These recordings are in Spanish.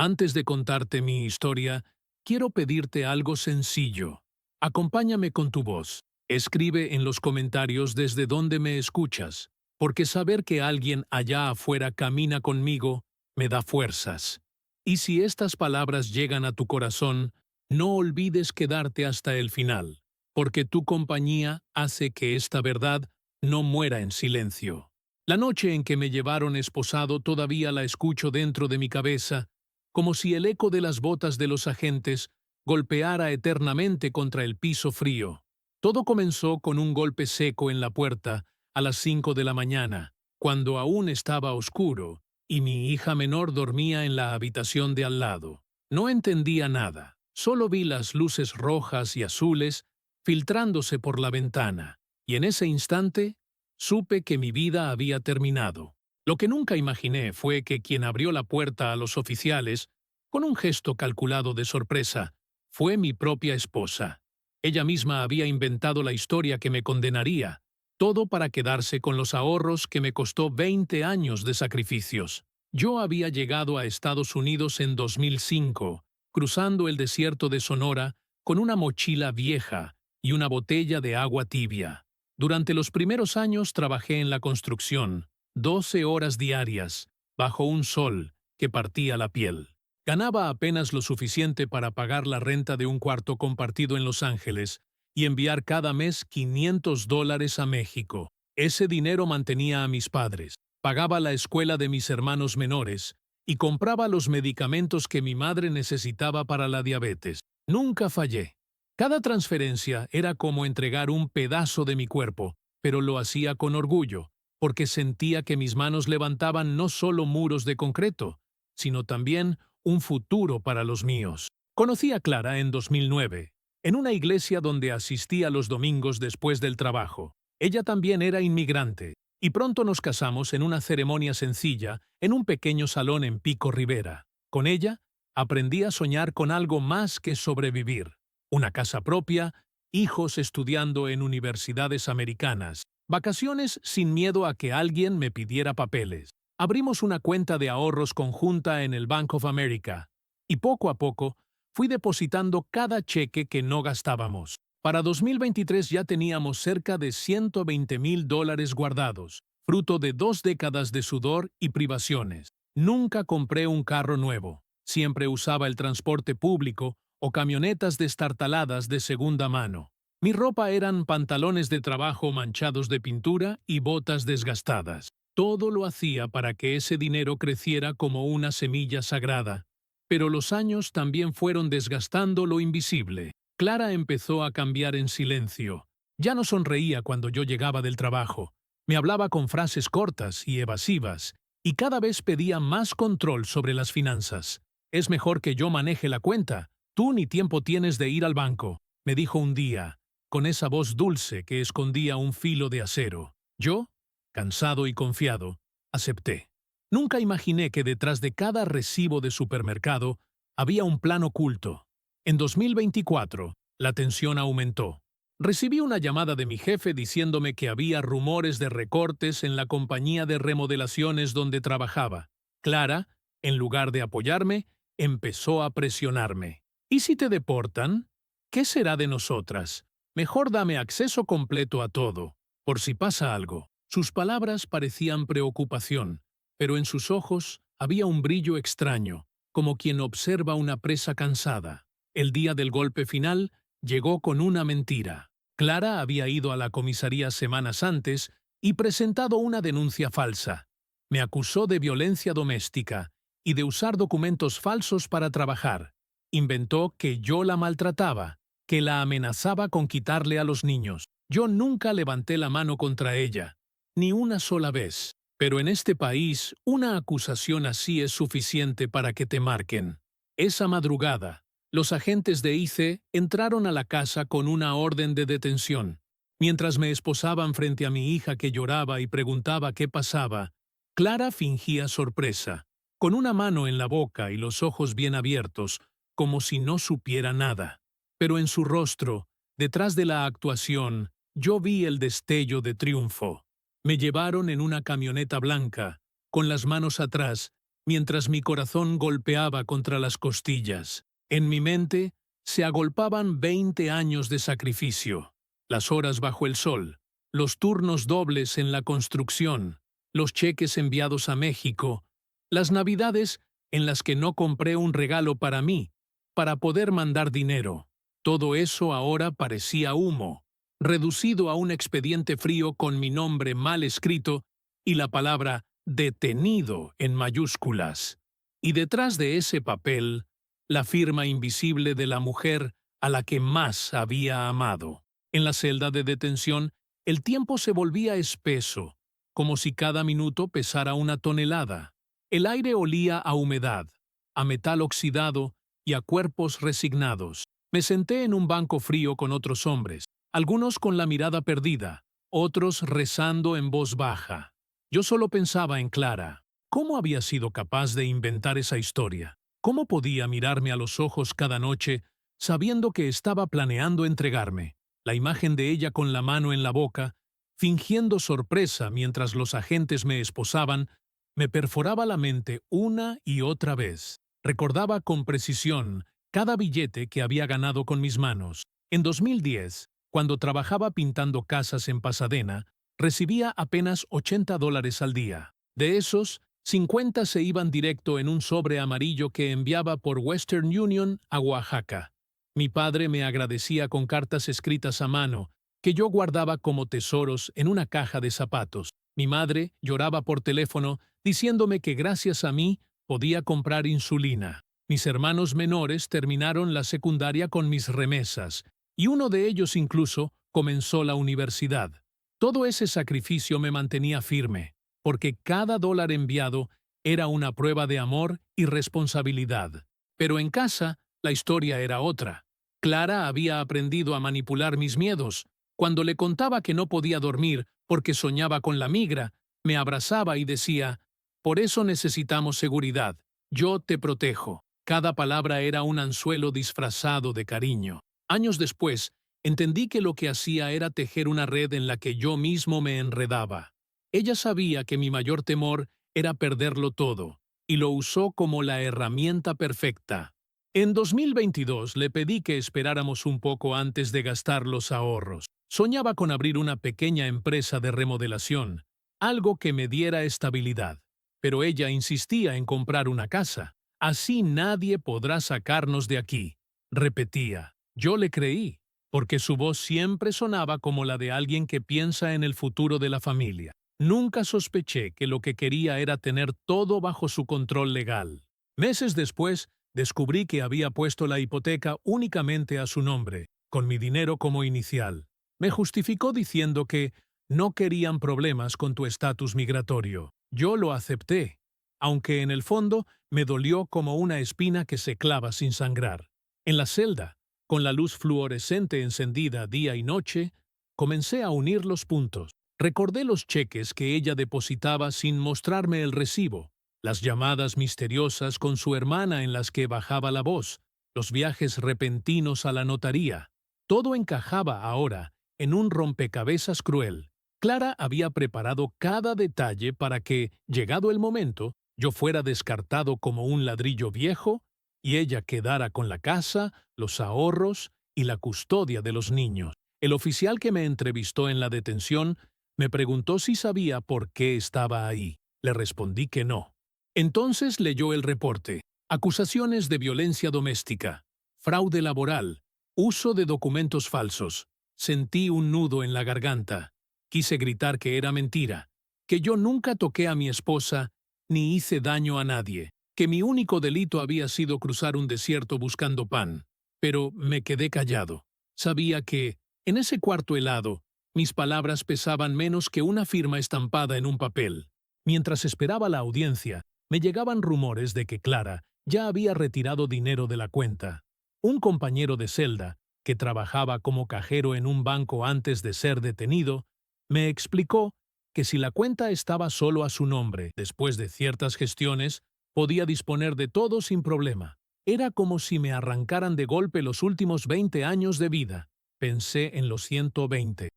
Antes de contarte mi historia, quiero pedirte algo sencillo. Acompáñame con tu voz. Escribe en los comentarios desde donde me escuchas, porque saber que alguien allá afuera camina conmigo me da fuerzas. Y si estas palabras llegan a tu corazón, no olvides quedarte hasta el final, porque tu compañía hace que esta verdad no muera en silencio. La noche en que me llevaron esposado todavía la escucho dentro de mi cabeza, como si el eco de las botas de los agentes golpeara eternamente contra el piso frío. Todo comenzó con un golpe seco en la puerta a las 5 de la mañana, cuando aún estaba oscuro, y mi hija menor dormía en la habitación de al lado. No entendía nada, solo vi las luces rojas y azules filtrándose por la ventana, y en ese instante supe que mi vida había terminado. Lo que nunca imaginé fue que quien abrió la puerta a los oficiales, con un gesto calculado de sorpresa, fue mi propia esposa. Ella misma había inventado la historia que me condenaría, todo para quedarse con los ahorros que me costó 20 años de sacrificios. Yo había llegado a Estados Unidos en 2005, cruzando el desierto de Sonora con una mochila vieja y una botella de agua tibia. Durante los primeros años trabajé en la construcción, 12 horas diarias, bajo un sol que partía la piel. Ganaba apenas lo suficiente para pagar la renta de un cuarto compartido en Los Ángeles y enviar cada mes $500 a México. Ese dinero mantenía a mis padres, pagaba la escuela de mis hermanos menores y compraba los medicamentos que mi madre necesitaba para la diabetes. Nunca fallé. Cada transferencia era como entregar un pedazo de mi cuerpo, pero lo hacía con orgullo, porque sentía que mis manos levantaban no solo muros de concreto, sino también un futuro para los míos. Conocí a Clara en 2009, en una iglesia donde asistía los domingos después del trabajo. Ella también era inmigrante, y pronto nos casamos en una ceremonia sencilla en un pequeño salón en Pico Rivera. Con ella, aprendí a soñar con algo más que sobrevivir. Una casa propia, hijos estudiando en universidades americanas, vacaciones sin miedo a que alguien me pidiera papeles. Abrimos una cuenta de ahorros conjunta en el Bank of America, y poco a poco fui depositando cada cheque que no gastábamos. Para 2023 ya teníamos cerca de $120,000 guardados, fruto de 2 décadas de sudor y privaciones. Nunca compré un carro nuevo, siempre usaba el transporte público o camionetas destartaladas de segunda mano. Mi ropa eran pantalones de trabajo manchados de pintura y botas desgastadas. Todo lo hacía para que ese dinero creciera como una semilla sagrada. Pero los años también fueron desgastando lo invisible. Clara empezó a cambiar en silencio. Ya no sonreía cuando yo llegaba del trabajo. Me hablaba con frases cortas y evasivas, y cada vez pedía más control sobre las finanzas. «Es mejor que yo maneje la cuenta. Tú ni tiempo tienes de ir al banco», me dijo un día, con esa voz dulce que escondía un filo de acero. Yo, cansado y confiado, acepté. Nunca imaginé que detrás de cada recibo de supermercado había un plan oculto. En 2024, la tensión aumentó. Recibí una llamada de mi jefe diciéndome que había rumores de recortes en la compañía de remodelaciones donde trabajaba. Clara, en lugar de apoyarme, empezó a presionarme. ¿Y si te deportan? ¿Qué será de nosotras? Mejor dame acceso completo a todo, por si pasa algo. Sus palabras parecían preocupación, pero en sus ojos había un brillo extraño, como quien observa una presa cansada. El día del golpe final llegó con una mentira. Clara había ido a la comisaría semanas antes y presentado una denuncia falsa. Me acusó de violencia doméstica y de usar documentos falsos para trabajar. Inventó que yo la maltrataba, que la amenazaba con quitarle a los niños. Yo nunca levanté la mano contra ella, ni una sola vez. Pero en este país, una acusación así es suficiente para que te marquen. Esa madrugada, los agentes de ICE entraron a la casa con una orden de detención. Mientras me esposaban frente a mi hija que lloraba y preguntaba qué pasaba, Clara fingía sorpresa, con una mano en la boca y los ojos bien abiertos, como si no supiera nada. Pero en su rostro, detrás de la actuación, yo vi el destello de triunfo. Me llevaron en una camioneta blanca, con las manos atrás, mientras mi corazón golpeaba contra las costillas. En mi mente se agolpaban 20 años de sacrificio, las horas bajo el sol, los turnos dobles en la construcción, los cheques enviados a México, las navidades en las que no compré un regalo para mí, para poder mandar dinero. Todo eso ahora parecía humo, reducido a un expediente frío con mi nombre mal escrito y la palabra detenido en mayúsculas. Y detrás de ese papel, la firma invisible de la mujer a la que más había amado. En la celda de detención, el tiempo se volvía espeso, como si cada minuto pesara una tonelada. El aire olía a humedad, a metal oxidado y a cuerpos resignados. Me senté en un banco frío con otros hombres, algunos con la mirada perdida, otros rezando en voz baja. Yo solo pensaba en Clara. ¿Cómo había sido capaz de inventar esa historia? ¿Cómo podía mirarme a los ojos cada noche sabiendo que estaba planeando entregarme? La imagen de ella con la mano en la boca, fingiendo sorpresa mientras los agentes me esposaban, me perforaba la mente una y otra vez. Recordaba con precisión cada billete que había ganado con mis manos. En 2010, cuando trabajaba pintando casas en Pasadena, recibía apenas $80 al día. De esos, 50 se iban directo en un sobre amarillo que enviaba por Western Union a Oaxaca. Mi padre me agradecía con cartas escritas a mano, que yo guardaba como tesoros en una caja de zapatos. Mi madre lloraba por teléfono diciéndome que gracias a mí podía comprar insulina. Mis hermanos menores terminaron la secundaria con mis remesas, y uno de ellos incluso comenzó la universidad. Todo ese sacrificio me mantenía firme, porque cada dólar enviado era una prueba de amor y responsabilidad. Pero en casa, la historia era otra. Clara había aprendido a manipular mis miedos. Cuando le contaba que no podía dormir porque soñaba con la migra, me abrazaba y decía, «Por eso necesitamos seguridad. Yo te protejo». Cada palabra era un anzuelo disfrazado de cariño. Años después, entendí que lo que hacía era tejer una red en la que yo mismo me enredaba. Ella sabía que mi mayor temor era perderlo todo, y lo usó como la herramienta perfecta. En 2022 le pedí que esperáramos un poco antes de gastar los ahorros. Soñaba con abrir una pequeña empresa de remodelación, algo que me diera estabilidad. Pero ella insistía en comprar una casa. «Así nadie podrá sacarnos de aquí», repetía. Yo le creí, porque su voz siempre sonaba como la de alguien que piensa en el futuro de la familia. Nunca sospeché que lo que quería era tener todo bajo su control legal. Meses después, descubrí que había puesto la hipoteca únicamente a su nombre, con mi dinero como inicial. Me justificó diciendo que no querían problemas con tu estatus migratorio. Yo lo acepté, aunque en el fondo me dolió como una espina que se clava sin sangrar. En la celda, con la luz fluorescente encendida día y noche, comencé a unir los puntos. Recordé los cheques que ella depositaba sin mostrarme el recibo, las llamadas misteriosas con su hermana en las que bajaba la voz, los viajes repentinos a la notaría. Todo encajaba ahora en un rompecabezas cruel. Clara había preparado cada detalle para que, llegado el momento, yo fuera descartado como un ladrillo viejo y ella quedara con la casa, los ahorros y la custodia de los niños. El oficial que me entrevistó en la detención me preguntó si sabía por qué estaba ahí. Le respondí que no. Entonces leyó el reporte. Acusaciones de violencia doméstica, fraude laboral, uso de documentos falsos. Sentí un nudo en la garganta. Quise gritar que era mentira, que yo nunca toqué a mi esposa ni hice daño a nadie, que mi único delito había sido cruzar un desierto buscando pan. Pero me quedé callado. Sabía que, en ese cuarto helado, mis palabras pesaban menos que una firma estampada en un papel. Mientras esperaba la audiencia, me llegaban rumores de que Clara ya había retirado dinero de la cuenta. Un compañero de celda, que trabajaba como cajero en un banco antes de ser detenido, me explicó que si la cuenta estaba solo a su nombre, después de ciertas gestiones, podía disponer de todo sin problema. Era como si me arrancaran de golpe los últimos 20 años de vida. Pensé en los 120,000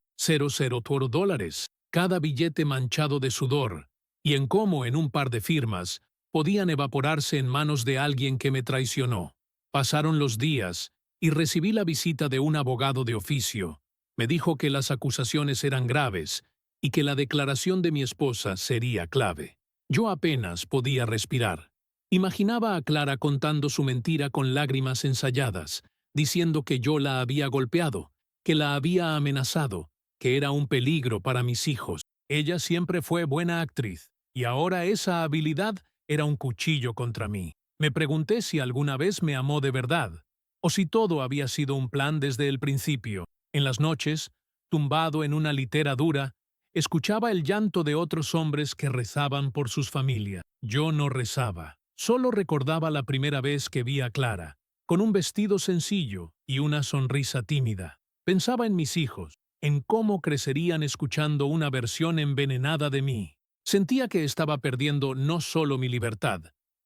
dólares, cada billete manchado de sudor, y en cómo en un par de firmas podían evaporarse en manos de alguien que me traicionó. Pasaron los días y recibí la visita de un abogado de oficio. Me dijo que las acusaciones eran graves y que la declaración de mi esposa sería clave. Yo apenas podía respirar. Imaginaba a Clara contando su mentira con lágrimas ensayadas, diciendo que yo la había golpeado, que la había amenazado, que era un peligro para mis hijos. Ella siempre fue buena actriz, y ahora esa habilidad era un cuchillo contra mí. Me pregunté si alguna vez me amó de verdad, o si todo había sido un plan desde el principio. En las noches, tumbado en una litera dura, escuchaba el llanto de otros hombres que rezaban por sus familias. Yo no rezaba. Solo recordaba la primera vez que vi a Clara, con un vestido sencillo y una sonrisa tímida. Pensaba en mis hijos, en cómo crecerían escuchando una versión envenenada de mí. Sentía que estaba perdiendo no solo mi libertad,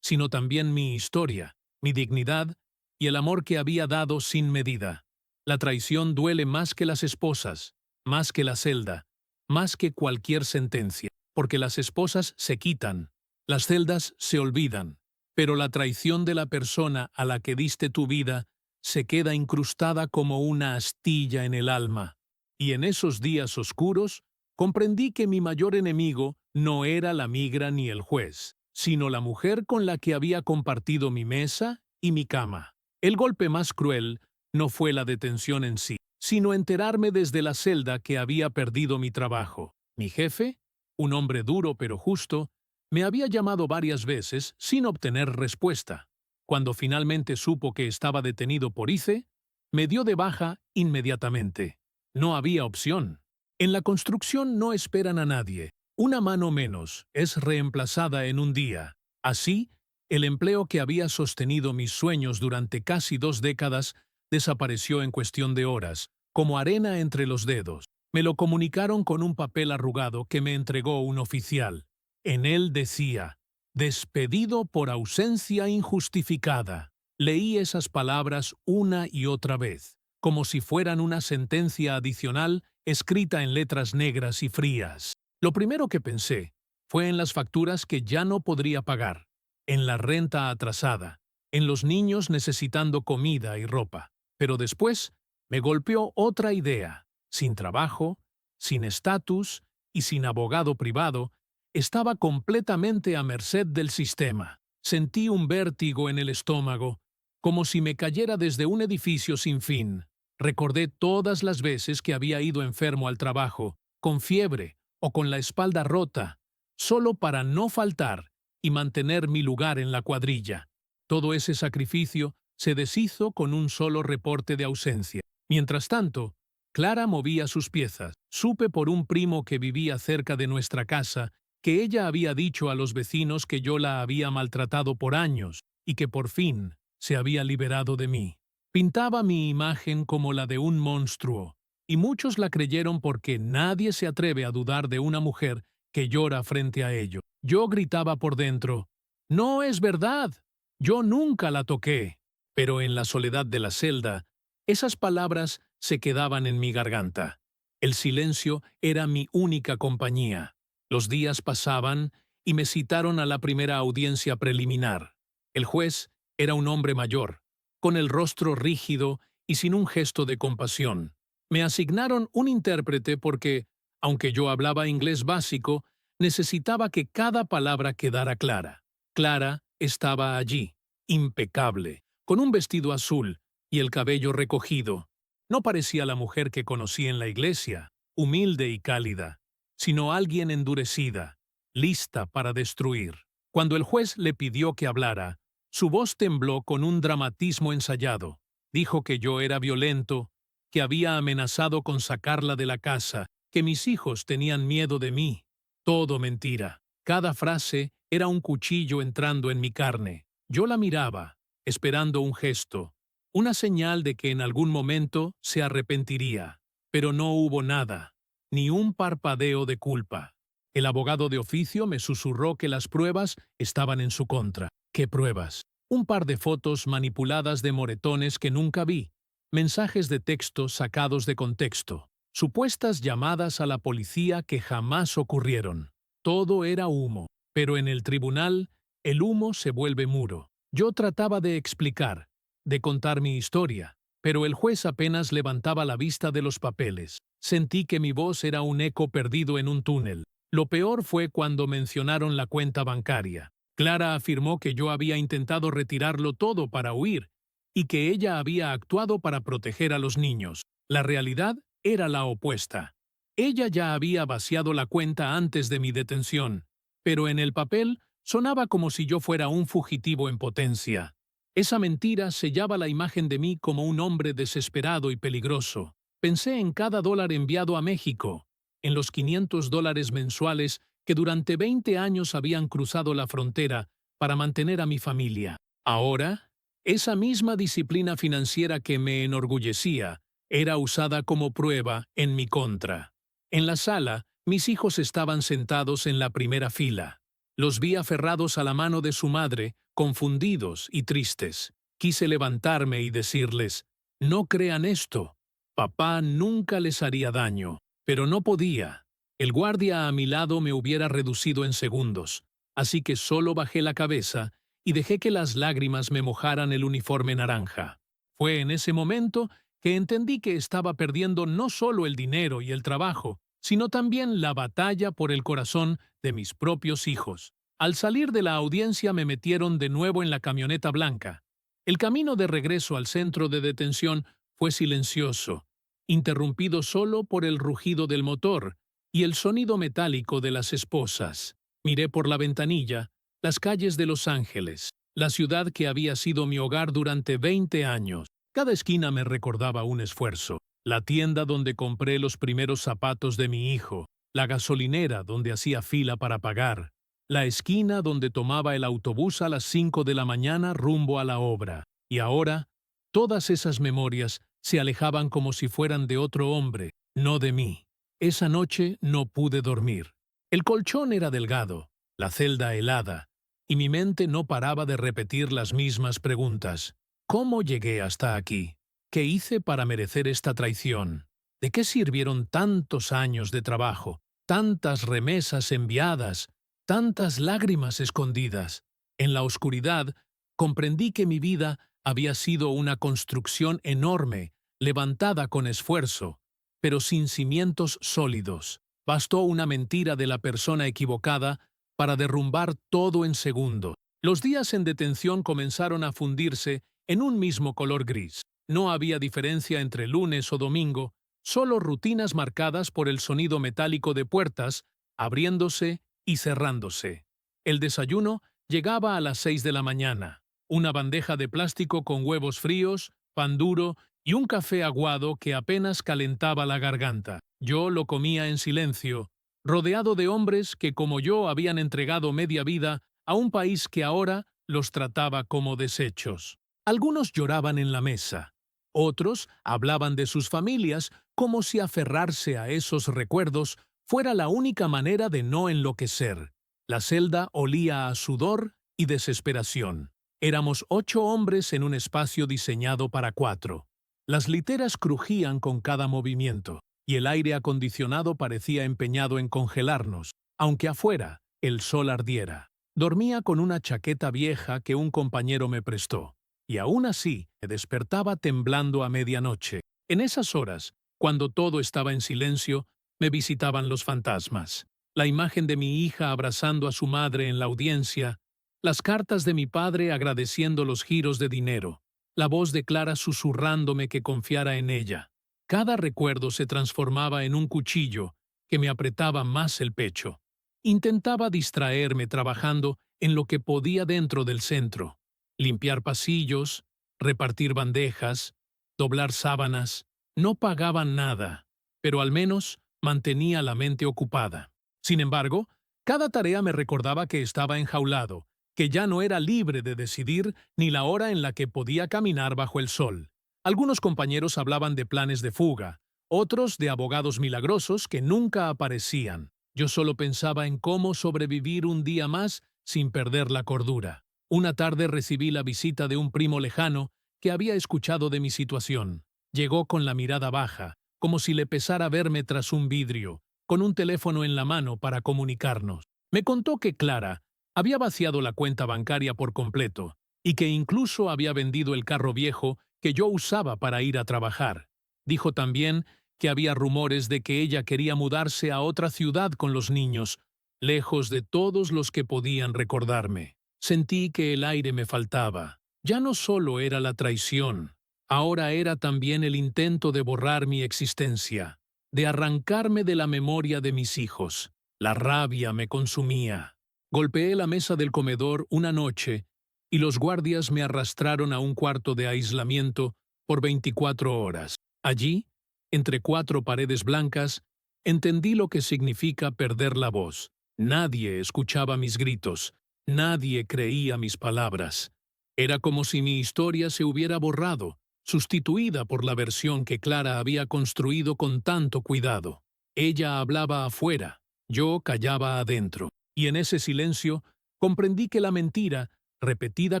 sino también mi historia, mi dignidad y el amor que había dado sin medida. La traición duele más que las esposas, más que la celda, más que cualquier sentencia, porque las esposas se quitan, las celdas se olvidan, pero la traición de la persona a la que diste tu vida se queda incrustada como una astilla en el alma. Y en esos días oscuros, comprendí que mi mayor enemigo no era la migra ni el juez, sino la mujer con la que había compartido mi mesa y mi cama. El golpe más cruel no fue la detención en sí, sino enterarme desde la celda que había perdido mi trabajo. Mi jefe, un hombre duro pero justo, me había llamado varias veces sin obtener respuesta. Cuando finalmente supo que estaba detenido por ICE, me dio de baja inmediatamente. No había opción. En la construcción no esperan a nadie. Una mano menos es reemplazada en un día. Así, el empleo que había sostenido mis sueños durante casi 2 décadas desapareció en cuestión de horas, como arena entre los dedos. Me lo comunicaron con un papel arrugado que me entregó un oficial. En él decía, «Despedido por ausencia injustificada». Leí esas palabras una y otra vez, como si fueran una sentencia adicional escrita en letras negras y frías. Lo primero que pensé fue en las facturas que ya no podría pagar, en la renta atrasada, en los niños necesitando comida y ropa. Pero después me golpeó otra idea. Sin trabajo, sin estatus y sin abogado privado, estaba completamente a merced del sistema. Sentí un vértigo en el estómago, como si me cayera desde un edificio sin fin. Recordé todas las veces que había ido enfermo al trabajo, con fiebre o con la espalda rota, solo para no faltar y mantener mi lugar en la cuadrilla. Todo ese sacrificio se deshizo con un solo reporte de ausencia. Mientras tanto, Clara movía sus piezas. Supe por un primo que vivía cerca de nuestra casa que ella había dicho a los vecinos que yo la había maltratado por años y que por fin se había liberado de mí. Pintaba mi imagen como la de un monstruo, y muchos la creyeron porque nadie se atreve a dudar de una mujer que llora frente a ello. Yo gritaba por dentro, «No es verdad, yo nunca la toqué». Pero en la soledad de la celda, esas palabras se quedaban en mi garganta. El silencio era mi única compañía. Los días pasaban y me citaron a la primera audiencia preliminar. El juez era un hombre mayor, con el rostro rígido y sin un gesto de compasión. Me asignaron un intérprete porque, aunque yo hablaba inglés básico, necesitaba que cada palabra quedara clara. Clara estaba allí, impecable, con un vestido azul y el cabello recogido. No parecía la mujer que conocí en la iglesia, humilde y cálida, sino alguien endurecida, lista para destruir. Cuando el juez le pidió que hablara, su voz tembló con un dramatismo ensayado. Dijo que yo era violento, que había amenazado con sacarla de la casa, que mis hijos tenían miedo de mí. Todo mentira. Cada frase era un cuchillo entrando en mi carne. Yo la miraba, esperando un gesto, una señal de que en algún momento se arrepentiría. Pero no hubo nada, ni un parpadeo de culpa. El abogado de oficio me susurró que las pruebas estaban en su contra. ¿Qué pruebas? Un par de fotos manipuladas de moretones que nunca vi, mensajes de texto sacados de contexto, supuestas llamadas a la policía que jamás ocurrieron. Todo era humo, pero en el tribunal El humo se vuelve muro. Yo trataba de explicar, de contar mi historia, pero el juez apenas levantaba la vista de los papeles. Sentí que mi voz era un eco perdido en un túnel. Lo peor fue cuando mencionaron la cuenta bancaria. Clara afirmó que yo había intentado retirarlo todo para huir y que ella había actuado para proteger a los niños. La realidad era la opuesta. Ella ya había vaciado la cuenta antes de mi detención, pero en el papel sonaba como si yo fuera un fugitivo en potencia. Esa mentira sellaba la imagen de mí como un hombre desesperado y peligroso. Pensé en cada dólar enviado a México, en los $500 mensuales que durante 20 años habían cruzado la frontera para mantener a mi familia. Ahora, esa misma disciplina financiera que me enorgullecía era usada como prueba en mi contra. En la sala, mis hijos estaban sentados en la primera fila. Los vi aferrados a la mano de su madre, confundidos y tristes. Quise levantarme y decirles, no crean esto. Papá nunca les haría daño, pero no podía. El guardia a mi lado me hubiera reducido en segundos, así que solo bajé la cabeza y dejé que las lágrimas me mojaran el uniforme naranja. Fue en ese momento que entendí que estaba perdiendo no solo el dinero y el trabajo, sino también la batalla por el corazón de mis propios hijos. Al salir de la audiencia me metieron de nuevo en la camioneta blanca. El camino de regreso al centro de detención fue silencioso, interrumpido solo por el rugido del motor y el sonido metálico de las esposas. Miré por la ventanilla las calles de Los Ángeles, la ciudad que había sido mi hogar durante 20 años. Cada esquina me recordaba un esfuerzo. La tienda donde compré los primeros zapatos de mi hijo, la gasolinera donde hacía fila para pagar, la esquina donde tomaba el autobús a las 5 de la mañana rumbo a la obra. Y ahora, todas esas memorias se alejaban como si fueran de otro hombre, no de mí. Esa noche no pude dormir. El colchón era delgado, la celda helada, y mi mente no paraba de repetir las mismas preguntas. ¿Cómo llegué hasta aquí? ¿Qué hice para merecer esta traición? ¿De qué sirvieron tantos años de trabajo, tantas remesas enviadas, tantas lágrimas escondidas? En la oscuridad, comprendí que mi vida había sido una construcción enorme, levantada con esfuerzo, pero sin cimientos sólidos. Bastó una mentira de la persona equivocada para derrumbar todo en segundos. Los días en detención comenzaron a fundirse en un mismo color gris. No había diferencia entre lunes o domingo, solo rutinas marcadas por el sonido metálico de puertas abriéndose y cerrándose. El desayuno llegaba a las 6 de la mañana. Una bandeja de plástico con huevos fríos, pan duro y un café aguado que apenas calentaba la garganta. Yo lo comía en silencio, rodeado de hombres que como yo habían entregado media vida a un país que ahora los trataba como desechos. Algunos lloraban en la mesa, otros hablaban de sus familias como si aferrarse a esos recuerdos fuera la única manera de no enloquecer. La celda olía a sudor y desesperación. Éramos 8 hombres en un espacio diseñado para 4. Las literas crujían con cada movimiento, y el aire acondicionado parecía empeñado en congelarnos, aunque afuera el sol ardiera. Dormía con una chaqueta vieja que un compañero me prestó, y aún así me despertaba temblando a medianoche. En esas horas, cuando todo estaba en silencio, me visitaban los fantasmas. La imagen de mi hija abrazando a su madre en la audiencia, las cartas de mi padre agradeciendo los giros de dinero, la voz de Clara susurrándome que confiara en ella. Cada recuerdo se transformaba en un cuchillo que me apretaba más el pecho. Intentaba distraerme trabajando en lo que podía dentro del centro. Limpiar pasillos, repartir bandejas, doblar sábanas. No pagaban nada, pero al menos mantenía la mente ocupada. Sin embargo, cada tarea me recordaba que estaba enjaulado, que ya no era libre de decidir ni la hora en la que podía caminar bajo el sol. Algunos compañeros hablaban de planes de fuga, otros de abogados milagrosos que nunca aparecían. Yo solo pensaba en cómo sobrevivir un día más sin perder la cordura. Una tarde recibí la visita de un primo lejano que había escuchado de mi situación. Llegó con la mirada baja, como si le pesara verme tras un vidrio, con un teléfono en la mano para comunicarnos. Me contó que Clara Había vaciado la cuenta bancaria por completo y que incluso había vendido el carro viejo que yo usaba para ir a trabajar. Dijo también que había rumores de que ella quería mudarse a otra ciudad con los niños, lejos de todos los que podían recordarme. Sentí que el aire me faltaba. Ya no solo era la traición, ahora era también el intento de borrar mi existencia, de arrancarme de la memoria de mis hijos. La rabia me consumía. Golpeé la mesa del comedor una noche y los guardias me arrastraron a un cuarto de aislamiento por 24 horas. Allí, entre 4 paredes blancas, entendí lo que significa perder la voz. Nadie escuchaba mis gritos, nadie creía mis palabras. Era como si mi historia se hubiera borrado, sustituida por la versión que Clara había construido con tanto cuidado. Ella hablaba afuera, yo callaba adentro, y en ese silencio comprendí que la mentira, repetida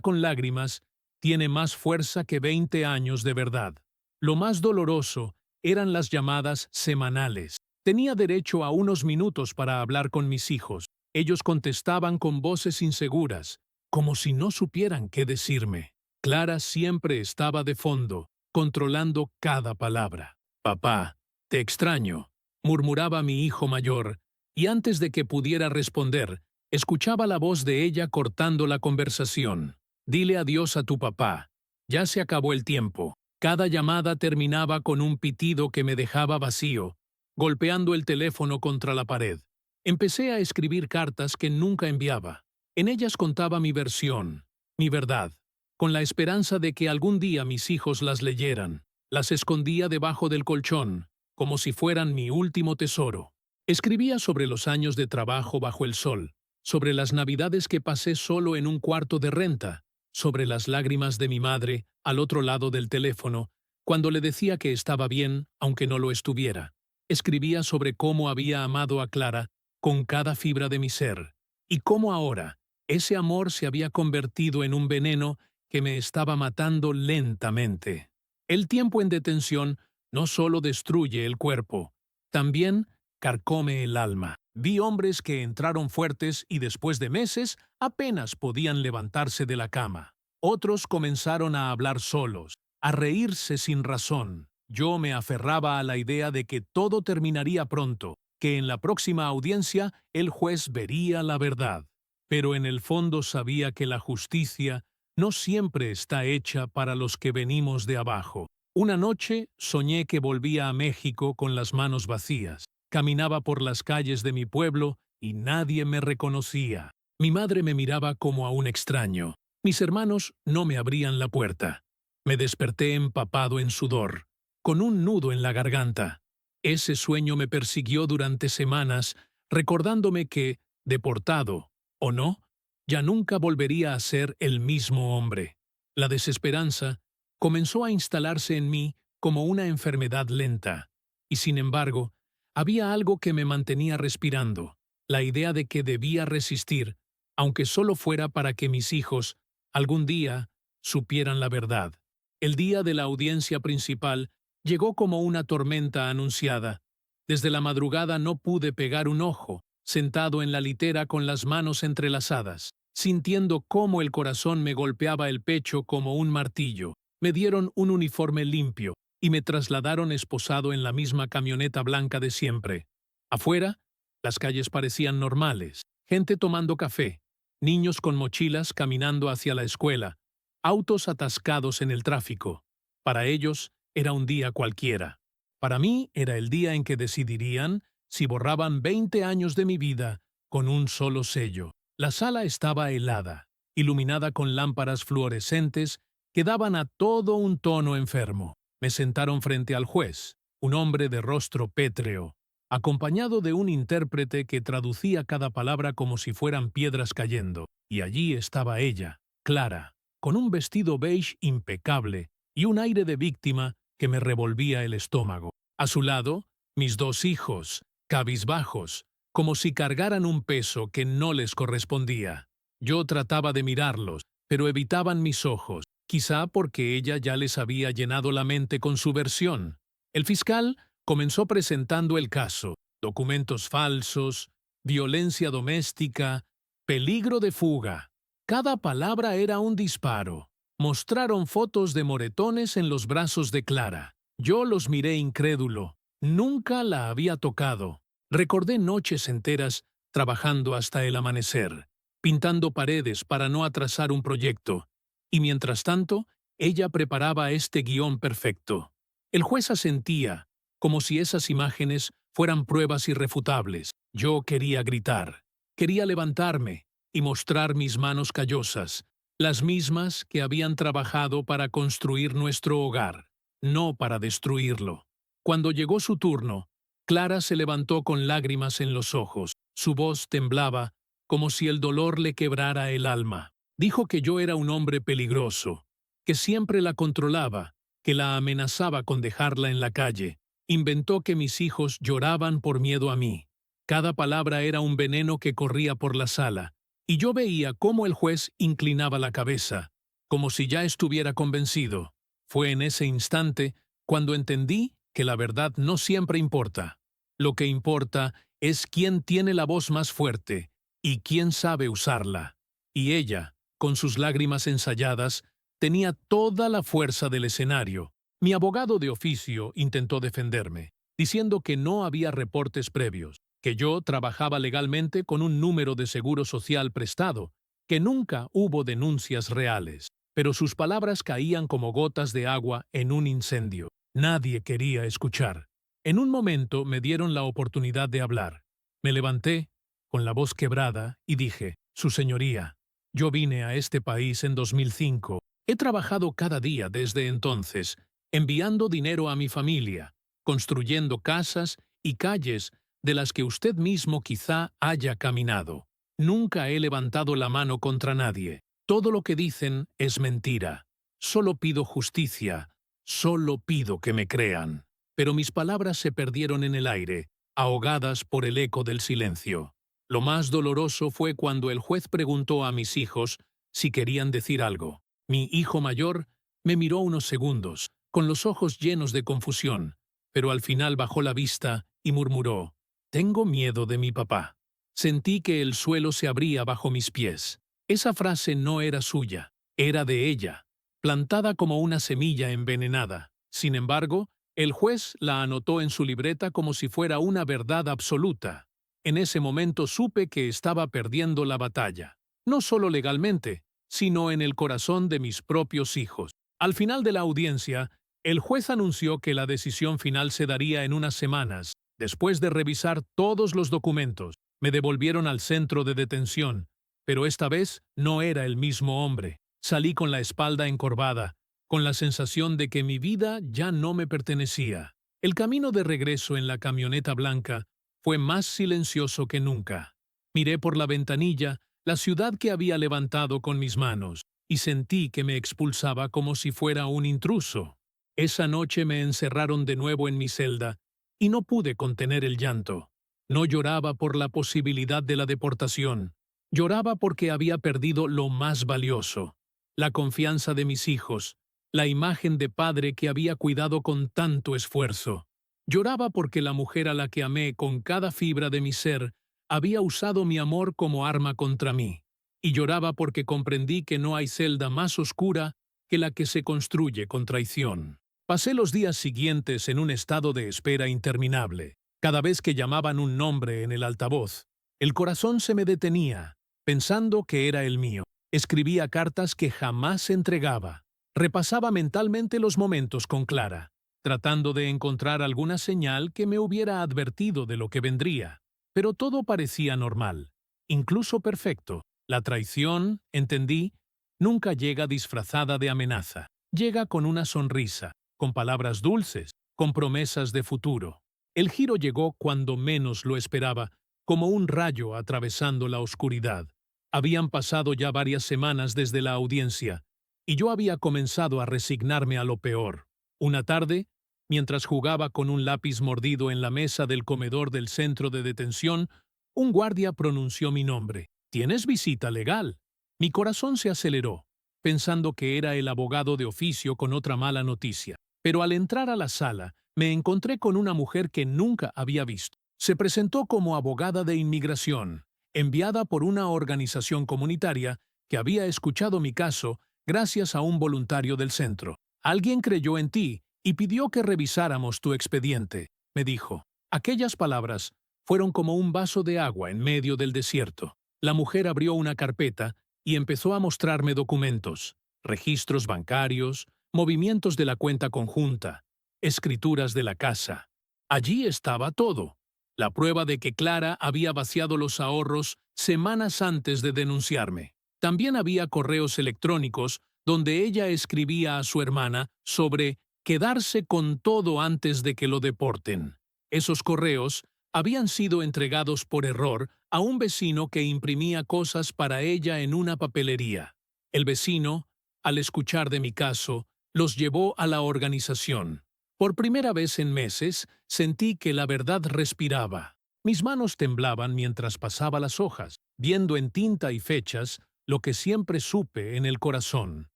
con lágrimas, tiene más fuerza que 20 años de verdad. Lo más doloroso eran las llamadas semanales. Tenía derecho a unos minutos para hablar con mis hijos. Ellos contestaban con voces inseguras, como si no supieran qué decirme. Clara siempre estaba de fondo, controlando cada palabra. «Papá, te extraño», murmuraba mi hijo mayor, y antes de que pudiera responder, escuchaba la voz de ella cortando la conversación. «Dile adiós a tu papá. Ya se acabó el tiempo». Cada llamada terminaba con un pitido que me dejaba vacío, golpeando el teléfono contra la pared. Empecé a escribir cartas que nunca enviaba. En ellas contaba mi versión, mi verdad, con la esperanza de que algún día mis hijos las leyeran. Las escondía debajo del colchón, como si fueran mi último tesoro. Escribía sobre los años de trabajo bajo el sol, sobre las navidades que pasé solo en un cuarto de renta, sobre las lágrimas de mi madre al otro lado del teléfono, cuando le decía que estaba bien, aunque no lo estuviera. Escribía sobre cómo había amado a Clara con cada fibra de mi ser, y cómo ahora ese amor se había convertido en un veneno que me estaba matando lentamente. El tiempo en detención no solo destruye el cuerpo, también carcome el alma. Vi hombres que entraron fuertes y después de meses apenas podían levantarse de la cama. Otros comenzaron a hablar solos, a reírse sin razón. Yo me aferraba a la idea de que todo terminaría pronto, que en la próxima audiencia el juez vería la verdad. Pero en el fondo sabía que la justicia no siempre está hecha para los que venimos de abajo. Una noche soñé que volvía a México con las manos vacías. Caminaba por las calles de mi pueblo y nadie me reconocía. Mi madre me miraba como a un extraño. Mis hermanos no me abrían la puerta. Me desperté empapado en sudor, con un nudo en la garganta. Ese sueño me persiguió durante semanas, recordándome que, deportado o no, ya nunca volvería a ser el mismo hombre. La desesperanza comenzó a instalarse en mí como una enfermedad lenta, y sin embargo, había algo que me mantenía respirando, la idea de que debía resistir, aunque solo fuera para que mis hijos, algún día, supieran la verdad. El día de la audiencia principal llegó como una tormenta anunciada. Desde la madrugada no pude pegar un ojo, sentado en la litera con las manos entrelazadas, sintiendo cómo el corazón me golpeaba el pecho como un martillo. Me dieron un uniforme limpio y me trasladaron esposado en la misma camioneta blanca de siempre. Afuera, las calles parecían normales, gente tomando café, niños con mochilas caminando hacia la escuela, autos atascados en el tráfico. Para ellos era un día cualquiera. Para mí era el día en que decidirían si borraban 20 años de mi vida con un solo sello. La sala estaba helada, iluminada con lámparas fluorescentes que daban a todo un tono enfermo. Me sentaron frente al juez, un hombre de rostro pétreo, acompañado de un intérprete que traducía cada palabra como si fueran piedras cayendo. Y allí estaba ella, Clara, con un vestido beige impecable y un aire de víctima que me revolvía el estómago. A su lado, mis 2 hijos, cabizbajos, como si cargaran un peso que no les correspondía. Yo trataba de mirarlos, pero evitaban mis ojos, quizá porque ella ya les había llenado la mente con su versión. El fiscal comenzó presentando el caso: documentos falsos, violencia doméstica, Peligro de fuga. Cada palabra era un disparo. Mostraron fotos de moretones en los brazos de Clara. Yo los miré incrédulo. Nunca la había tocado. Recordé noches enteras trabajando hasta el amanecer, pintando paredes para no atrasar un proyecto. Y mientras tanto, ella preparaba este guión perfecto. El juez asentía, como si esas imágenes fueran pruebas irrefutables. Yo quería gritar. Quería levantarme y mostrar mis manos callosas, las mismas que habían trabajado para construir nuestro hogar, no para destruirlo. Cuando llegó su turno, Clara se levantó con lágrimas en los ojos. Su voz temblaba como si el dolor le quebrara el alma. Dijo que yo era un hombre peligroso, que siempre la controlaba, que la amenazaba con dejarla en la calle. Inventó que mis hijos lloraban por miedo a mí. Cada palabra era un veneno que corría por la sala, y yo veía cómo el juez inclinaba la cabeza, como si ya estuviera convencido. Fue en ese instante cuando entendí que la verdad no siempre importa. Lo que importa es quién tiene la voz más fuerte y quién sabe usarla. Y ella, con sus lágrimas ensayadas, tenía toda la fuerza del escenario. Mi abogado de oficio intentó defenderme, diciendo que no había reportes previos, que yo trabajaba legalmente con un número de seguro social prestado, que nunca hubo denuncias reales. Pero sus palabras caían como gotas de agua en un incendio. Nadie quería escuchar. En un momento me dieron la oportunidad de hablar. Me levanté, con la voz quebrada, y dije: «Su señoría, yo vine a este país en 2005. He trabajado cada día desde entonces, enviando dinero a mi familia, construyendo casas y calles de las que usted mismo quizá haya caminado. Nunca he levantado la mano contra nadie. Todo lo que dicen es mentira. Solo pido justicia, solo pido que me crean». Pero mis palabras se perdieron en el aire, ahogadas por el eco del silencio. Lo más doloroso fue cuando el juez preguntó a mis hijos si querían decir algo. Mi hijo mayor me miró unos segundos, con los ojos llenos de confusión, pero al final bajó la vista y murmuró: «Tengo miedo de mi papá». Sentí que el suelo se abría bajo mis pies. Esa frase no era suya, era de ella, plantada como una semilla envenenada. Sin embargo, el juez la anotó en su libreta como si fuera una verdad absoluta. En ese momento supe que estaba perdiendo la batalla, no solo legalmente, sino en el corazón de mis propios hijos. Al final de la audiencia, el juez anunció que la decisión final se daría en unas semanas. Después de revisar todos los documentos, me devolvieron al centro de detención, pero esta vez no era el mismo hombre. Salí con la espalda encorvada, con la sensación de que mi vida ya no me pertenecía. El camino de regreso en la camioneta blanca fue más silencioso que nunca. Miré por la ventanilla la ciudad que había levantado con mis manos y sentí que me expulsaba como si fuera un intruso. Esa noche me encerraron de nuevo en mi celda y no pude contener el llanto. No lloraba por la posibilidad de la deportación. Lloraba porque había perdido lo más valioso: la confianza de mis hijos, la imagen de padre que había cuidado con tanto esfuerzo. Lloraba porque la mujer a la que amé con cada fibra de mi ser había usado mi amor como arma contra mí. Y lloraba porque comprendí que no hay celda más oscura que la que se construye con traición. Pasé los días siguientes en un estado de espera interminable. Cada vez que llamaban un nombre en el altavoz, el corazón se me detenía, pensando que era el mío. Escribía cartas que jamás entregaba. Repasaba mentalmente los momentos con Clara, tratando de encontrar alguna señal que me hubiera advertido de lo que vendría. Pero todo parecía normal, incluso perfecto. La traición, entendí, nunca llega disfrazada de amenaza. Llega con una sonrisa, con palabras dulces, con promesas de futuro. El giro llegó cuando menos lo esperaba, como un rayo atravesando la oscuridad. Habían pasado ya varias semanas desde la audiencia, y yo había comenzado a resignarme a lo peor. Una tarde, mientras jugaba con un lápiz mordido en la mesa del comedor del centro de detención, un guardia pronunció mi nombre. «¿Tienes visita legal?». Mi corazón se aceleró, pensando que era el abogado de oficio con otra mala noticia. Pero al entrar a la sala, me encontré con una mujer que nunca había visto. Se presentó como abogada de inmigración. enviada por una organización comunitaria que había escuchado mi caso gracias a un voluntario del centro. Alguien creyó en ti y pidió que revisáramos tu expediente, me dijo. Aquellas palabras fueron como un vaso de agua en medio del desierto. La mujer abrió una carpeta y empezó a mostrarme documentos, registros bancarios, movimientos de la cuenta conjunta, escrituras de la casa. Allí estaba todo. La prueba de que Clara había vaciado los ahorros semanas antes de denunciarme. También había correos electrónicos donde ella escribía a su hermana sobre quedarse con todo antes de que lo deporten. Esos correos habían sido entregados por error a un vecino que imprimía cosas para ella en una papelería. El vecino, al escuchar de mi caso, los llevó a la organización. Por primera vez en meses, sentí que la verdad respiraba. Mis manos temblaban mientras pasaba las hojas, viendo en tinta y fechas lo que siempre supe en el corazón,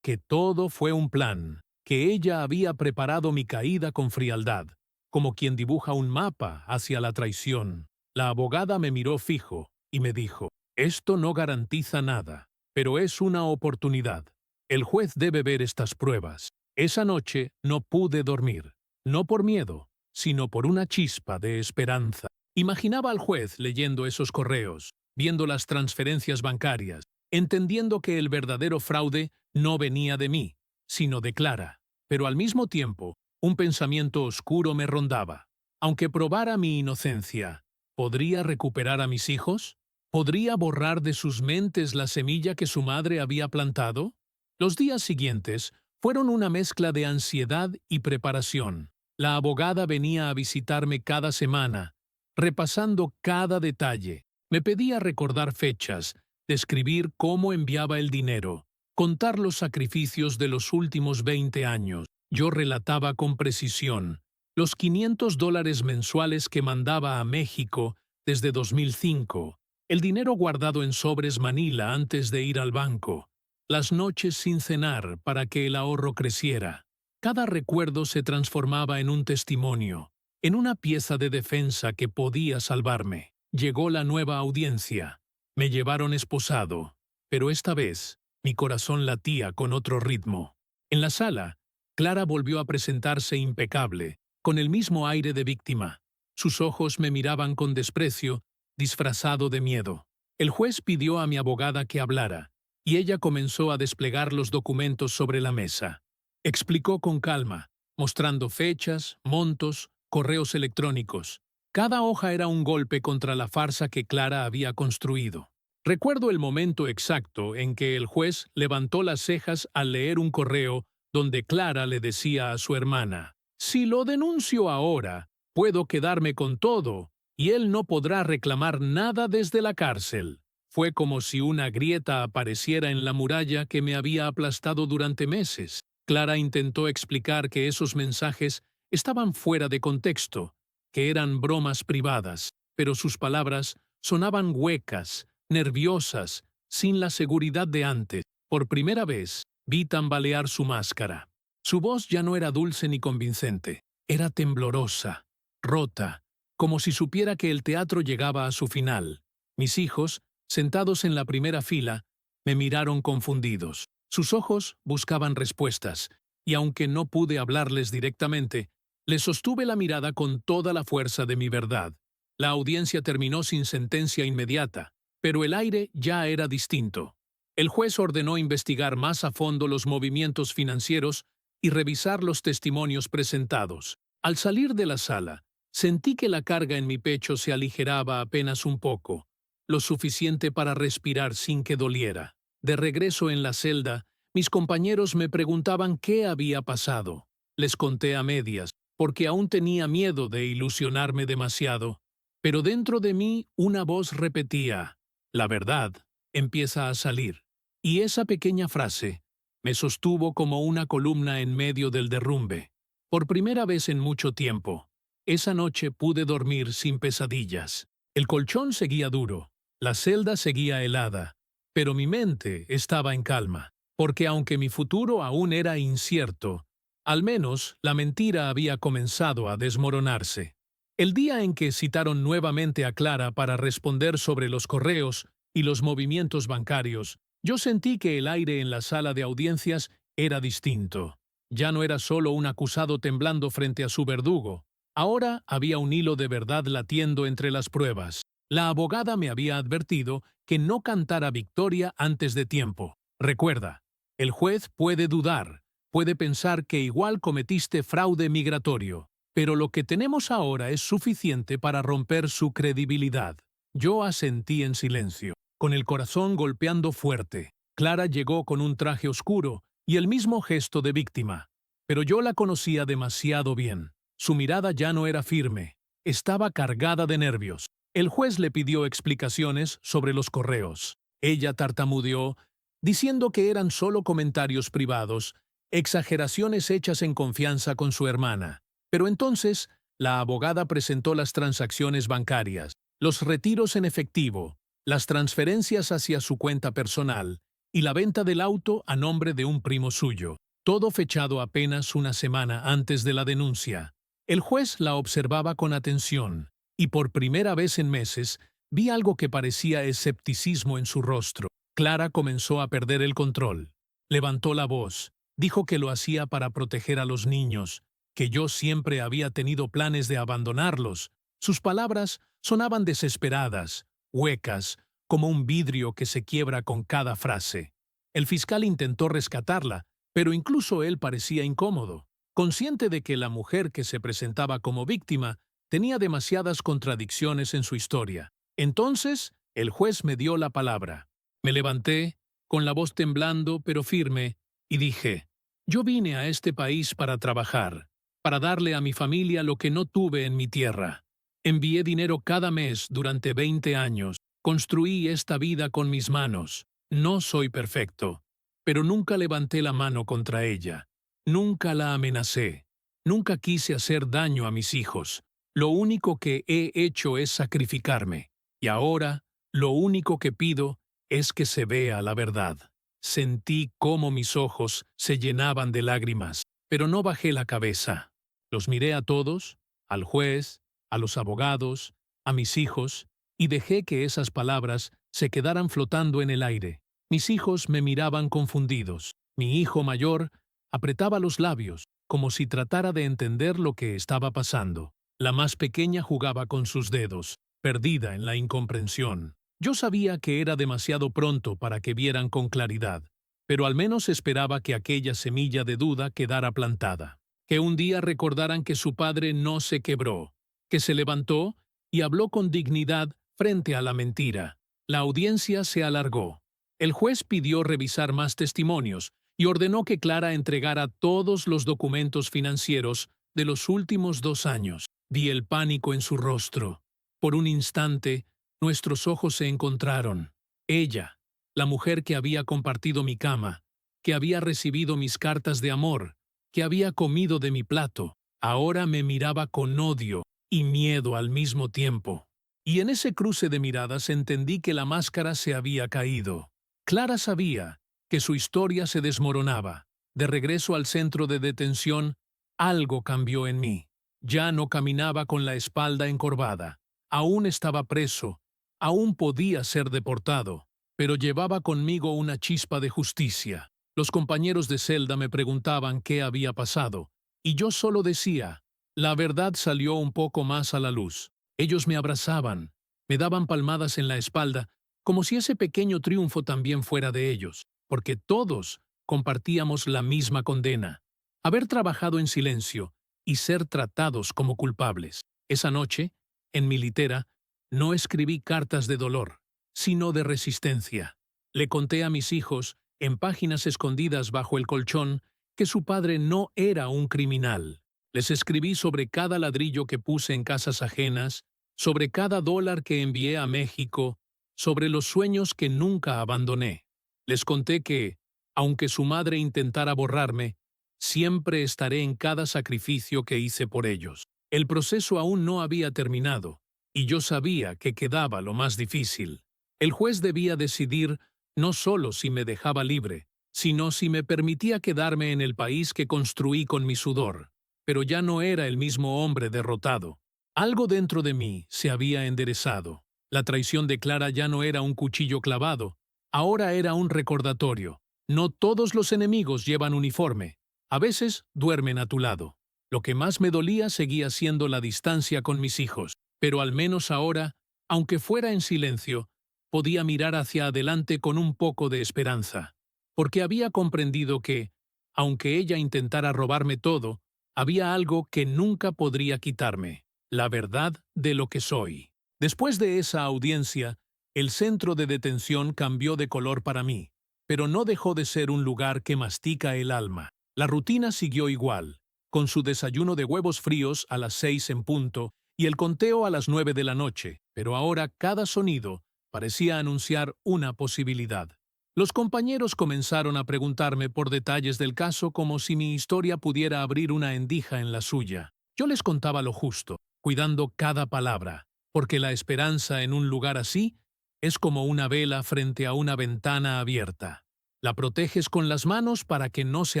que todo fue un plan, que ella había preparado mi caída con frialdad, como quien dibuja un mapa hacia la traición. La abogada me miró fijo y me dijo, esto no garantiza nada, pero es una oportunidad. El juez debe ver estas pruebas. Esa noche no pude dormir, no por miedo, sino por una chispa de esperanza. Imaginaba al juez leyendo esos correos, viendo las transferencias bancarias, entendiendo que el verdadero fraude no venía de mí, sino de Clara. Pero al mismo tiempo, un pensamiento oscuro me rondaba. Aunque probara mi inocencia, ¿podría recuperar a mis hijos? ¿Podría borrar de sus mentes la semilla que su madre había plantado? Los días siguientes fueron una mezcla de ansiedad y preparación. La abogada venía a visitarme cada semana, repasando cada detalle. Me pedía recordar fechas, describir cómo enviaba el dinero, contar los sacrificios de los últimos 20 años. Yo relataba con precisión los $500 mensuales que mandaba a México desde 2005, el dinero guardado en sobres Manila antes de ir al banco, las noches sin cenar para que el ahorro creciera. Cada recuerdo se transformaba en un testimonio, en una pieza de defensa que podía salvarme. Llegó la nueva audiencia. Me llevaron esposado, pero esta vez mi corazón latía con otro ritmo. En la sala, Clara volvió a presentarse impecable, con el mismo aire de víctima. Sus ojos me miraban con desprecio, disfrazado de miedo. El juez pidió a mi abogada que hablara, y ella comenzó a desplegar los documentos sobre la mesa. Explicó con calma, mostrando fechas, montos, correos electrónicos. Cada hoja era un golpe contra la farsa que Clara había construido. Recuerdo el momento exacto en que el juez levantó las cejas al leer un correo donde Clara le decía a su hermana, «Si lo denuncio ahora, puedo quedarme con todo, y él no podrá reclamar nada desde la cárcel». Fue como si una grieta apareciera en la muralla que me había aplastado durante meses. Clara intentó explicar que esos mensajes estaban fuera de contexto, que eran bromas privadas, pero sus palabras sonaban huecas, nerviosas, sin la seguridad de antes. Por primera vez, vi tambalear su máscara. Su voz ya no era dulce ni convincente, era temblorosa, rota, como si supiera que el teatro llegaba a su final. Mis hijos, sentados en la primera fila, me miraron confundidos. Sus ojos buscaban respuestas, y aunque no pude hablarles directamente, les sostuve la mirada con toda la fuerza de mi verdad. La audiencia terminó sin sentencia inmediata, pero el aire ya era distinto. El juez ordenó investigar más a fondo los movimientos financieros y revisar los testimonios presentados. Al salir de la sala, sentí que la carga en mi pecho se aligeraba apenas un poco, lo suficiente para respirar sin que doliera. De regreso en la celda, mis compañeros me preguntaban qué había pasado. Les conté a medias, porque aún tenía miedo de ilusionarme demasiado. Pero dentro de mí una voz repetía, «La verdad empieza a salir». Y esa pequeña frase me sostuvo como una columna en medio del derrumbe. Por primera vez en mucho tiempo, esa noche pude dormir sin pesadillas. El colchón seguía duro, la celda seguía helada, pero mi mente estaba en calma, porque aunque mi futuro aún era incierto, al menos la mentira había comenzado a desmoronarse. El día en que citaron nuevamente a Clara para responder sobre los correos y los movimientos bancarios, yo sentí que el aire en la sala de audiencias era distinto. Ya no era solo un acusado temblando frente a su verdugo. Ahora había un hilo de verdad latiendo entre las pruebas. La abogada me había advertido que no cantara victoria antes de tiempo. Recuerda, el juez puede dudar, puede pensar que igual cometiste fraude migratorio, pero lo que tenemos ahora es suficiente para romper su credibilidad. Yo asentí en silencio, con el corazón golpeando fuerte. Clara llegó con un traje oscuro y el mismo gesto de víctima, pero yo la conocía demasiado bien. Su mirada ya no era firme, estaba cargada de nervios. El juez le pidió explicaciones sobre los correos. Ella tartamudeó, diciendo que eran solo comentarios privados, exageraciones hechas en confianza con su hermana. Pero entonces, la abogada presentó las transacciones bancarias, los retiros en efectivo, las transferencias hacia su cuenta personal y la venta del auto a nombre de un primo suyo, todo fechado apenas una semana antes de la denuncia. El juez la observaba con atención, y por primera vez en meses vi algo que parecía escepticismo en su rostro. Clara comenzó a perder el control. Levantó la voz, dijo que lo hacía para proteger a los niños, que yo siempre había tenido planes de abandonarlos. Sus palabras sonaban desesperadas, huecas, como un vidrio que se quiebra con cada frase. El fiscal intentó rescatarla, pero incluso él parecía incómodo, consciente de que la mujer que se presentaba como víctima tenía demasiadas contradicciones en su historia. Entonces, el juez me dio la palabra. Me levanté, con la voz temblando pero firme, y dije, yo vine a este país para trabajar, para darle a mi familia lo que no tuve en mi tierra. Envié dinero cada mes durante 20 años, construí esta vida con mis manos. No soy perfecto, pero nunca levanté la mano contra ella. Nunca la amenacé. Nunca quise hacer daño a mis hijos. Lo único que he hecho es sacrificarme. Y ahora, lo único que pido es que se vea la verdad. Sentí cómo mis ojos se llenaban de lágrimas, pero no bajé la cabeza. Los miré a todos, al juez, a los abogados, a mis hijos, y dejé que esas palabras se quedaran flotando en el aire. Mis hijos me miraban confundidos. Mi hijo mayor apretaba los labios, como si tratara de entender lo que estaba pasando. La más pequeña jugaba con sus dedos, perdida en la incomprensión. Yo sabía que era demasiado pronto para que vieran con claridad, pero al menos esperaba que aquella semilla de duda quedara plantada. Que un día recordaran que su padre no se quebró, que se levantó y habló con dignidad frente a la mentira. La audiencia se alargó. El juez pidió revisar más testimonios y ordenó que Clara entregara todos los documentos financieros de los últimos 2 años. Vi el pánico en su rostro. Por un instante, nuestros ojos se encontraron. Ella, la mujer que había compartido mi cama, que había recibido mis cartas de amor, que había comido de mi plato, ahora me miraba con odio y miedo al mismo tiempo. Y en ese cruce de miradas entendí que la máscara se había caído. Clara sabía que su historia se desmoronaba. De regreso al centro de detención, algo cambió en mí. Ya no caminaba con la espalda encorvada. Aún estaba preso, aún podía ser deportado, pero llevaba conmigo una chispa de justicia. Los compañeros de celda me preguntaban qué había pasado, y yo solo decía, la verdad salió un poco más a la luz. Ellos me abrazaban, me daban palmadas en la espalda, como si ese pequeño triunfo también fuera de ellos, porque todos compartíamos la misma condena, haber trabajado en silencio y ser tratados como culpables. Esa noche, en mi litera, no escribí cartas de dolor, sino de resistencia. Le conté a mis hijos, en páginas escondidas bajo el colchón, que su padre no era un criminal. Les escribí sobre cada ladrillo que puse en casas ajenas, sobre cada dólar que envié a México, sobre los sueños que nunca abandoné. Les conté que, aunque su madre intentara borrarme, siempre estaré en cada sacrificio que hice por ellos. El proceso aún no había terminado, y yo sabía que quedaba lo más difícil. El juez debía decidir no solo si me dejaba libre, sino si me permitía quedarme en el país que construí con mi sudor. Pero ya no era el mismo hombre derrotado. Algo dentro de mí se había enderezado. La traición de Clara ya no era un cuchillo clavado, ahora era un recordatorio. No todos los enemigos llevan uniforme. A veces duermen a tu lado. Lo que más me dolía seguía siendo la distancia con mis hijos, pero al menos ahora, aunque fuera en silencio, podía mirar hacia adelante con un poco de esperanza, porque había comprendido que, aunque ella intentara robarme todo, había algo que nunca podría quitarme: la verdad de lo que soy. Después de esa audiencia, el centro de detención cambió de color para mí, pero no dejó de ser un lugar que mastica el alma. La rutina siguió igual, con su desayuno de huevos fríos a las 6 en punto y el conteo a las 9 de la noche, pero ahora cada sonido parecía anunciar una posibilidad. Los compañeros comenzaron a preguntarme por detalles del caso como si mi historia pudiera abrir una endija en la suya. Yo les contaba lo justo, cuidando cada palabra, porque la esperanza en un lugar así es como una vela frente a una ventana abierta. La proteges con las manos para que no se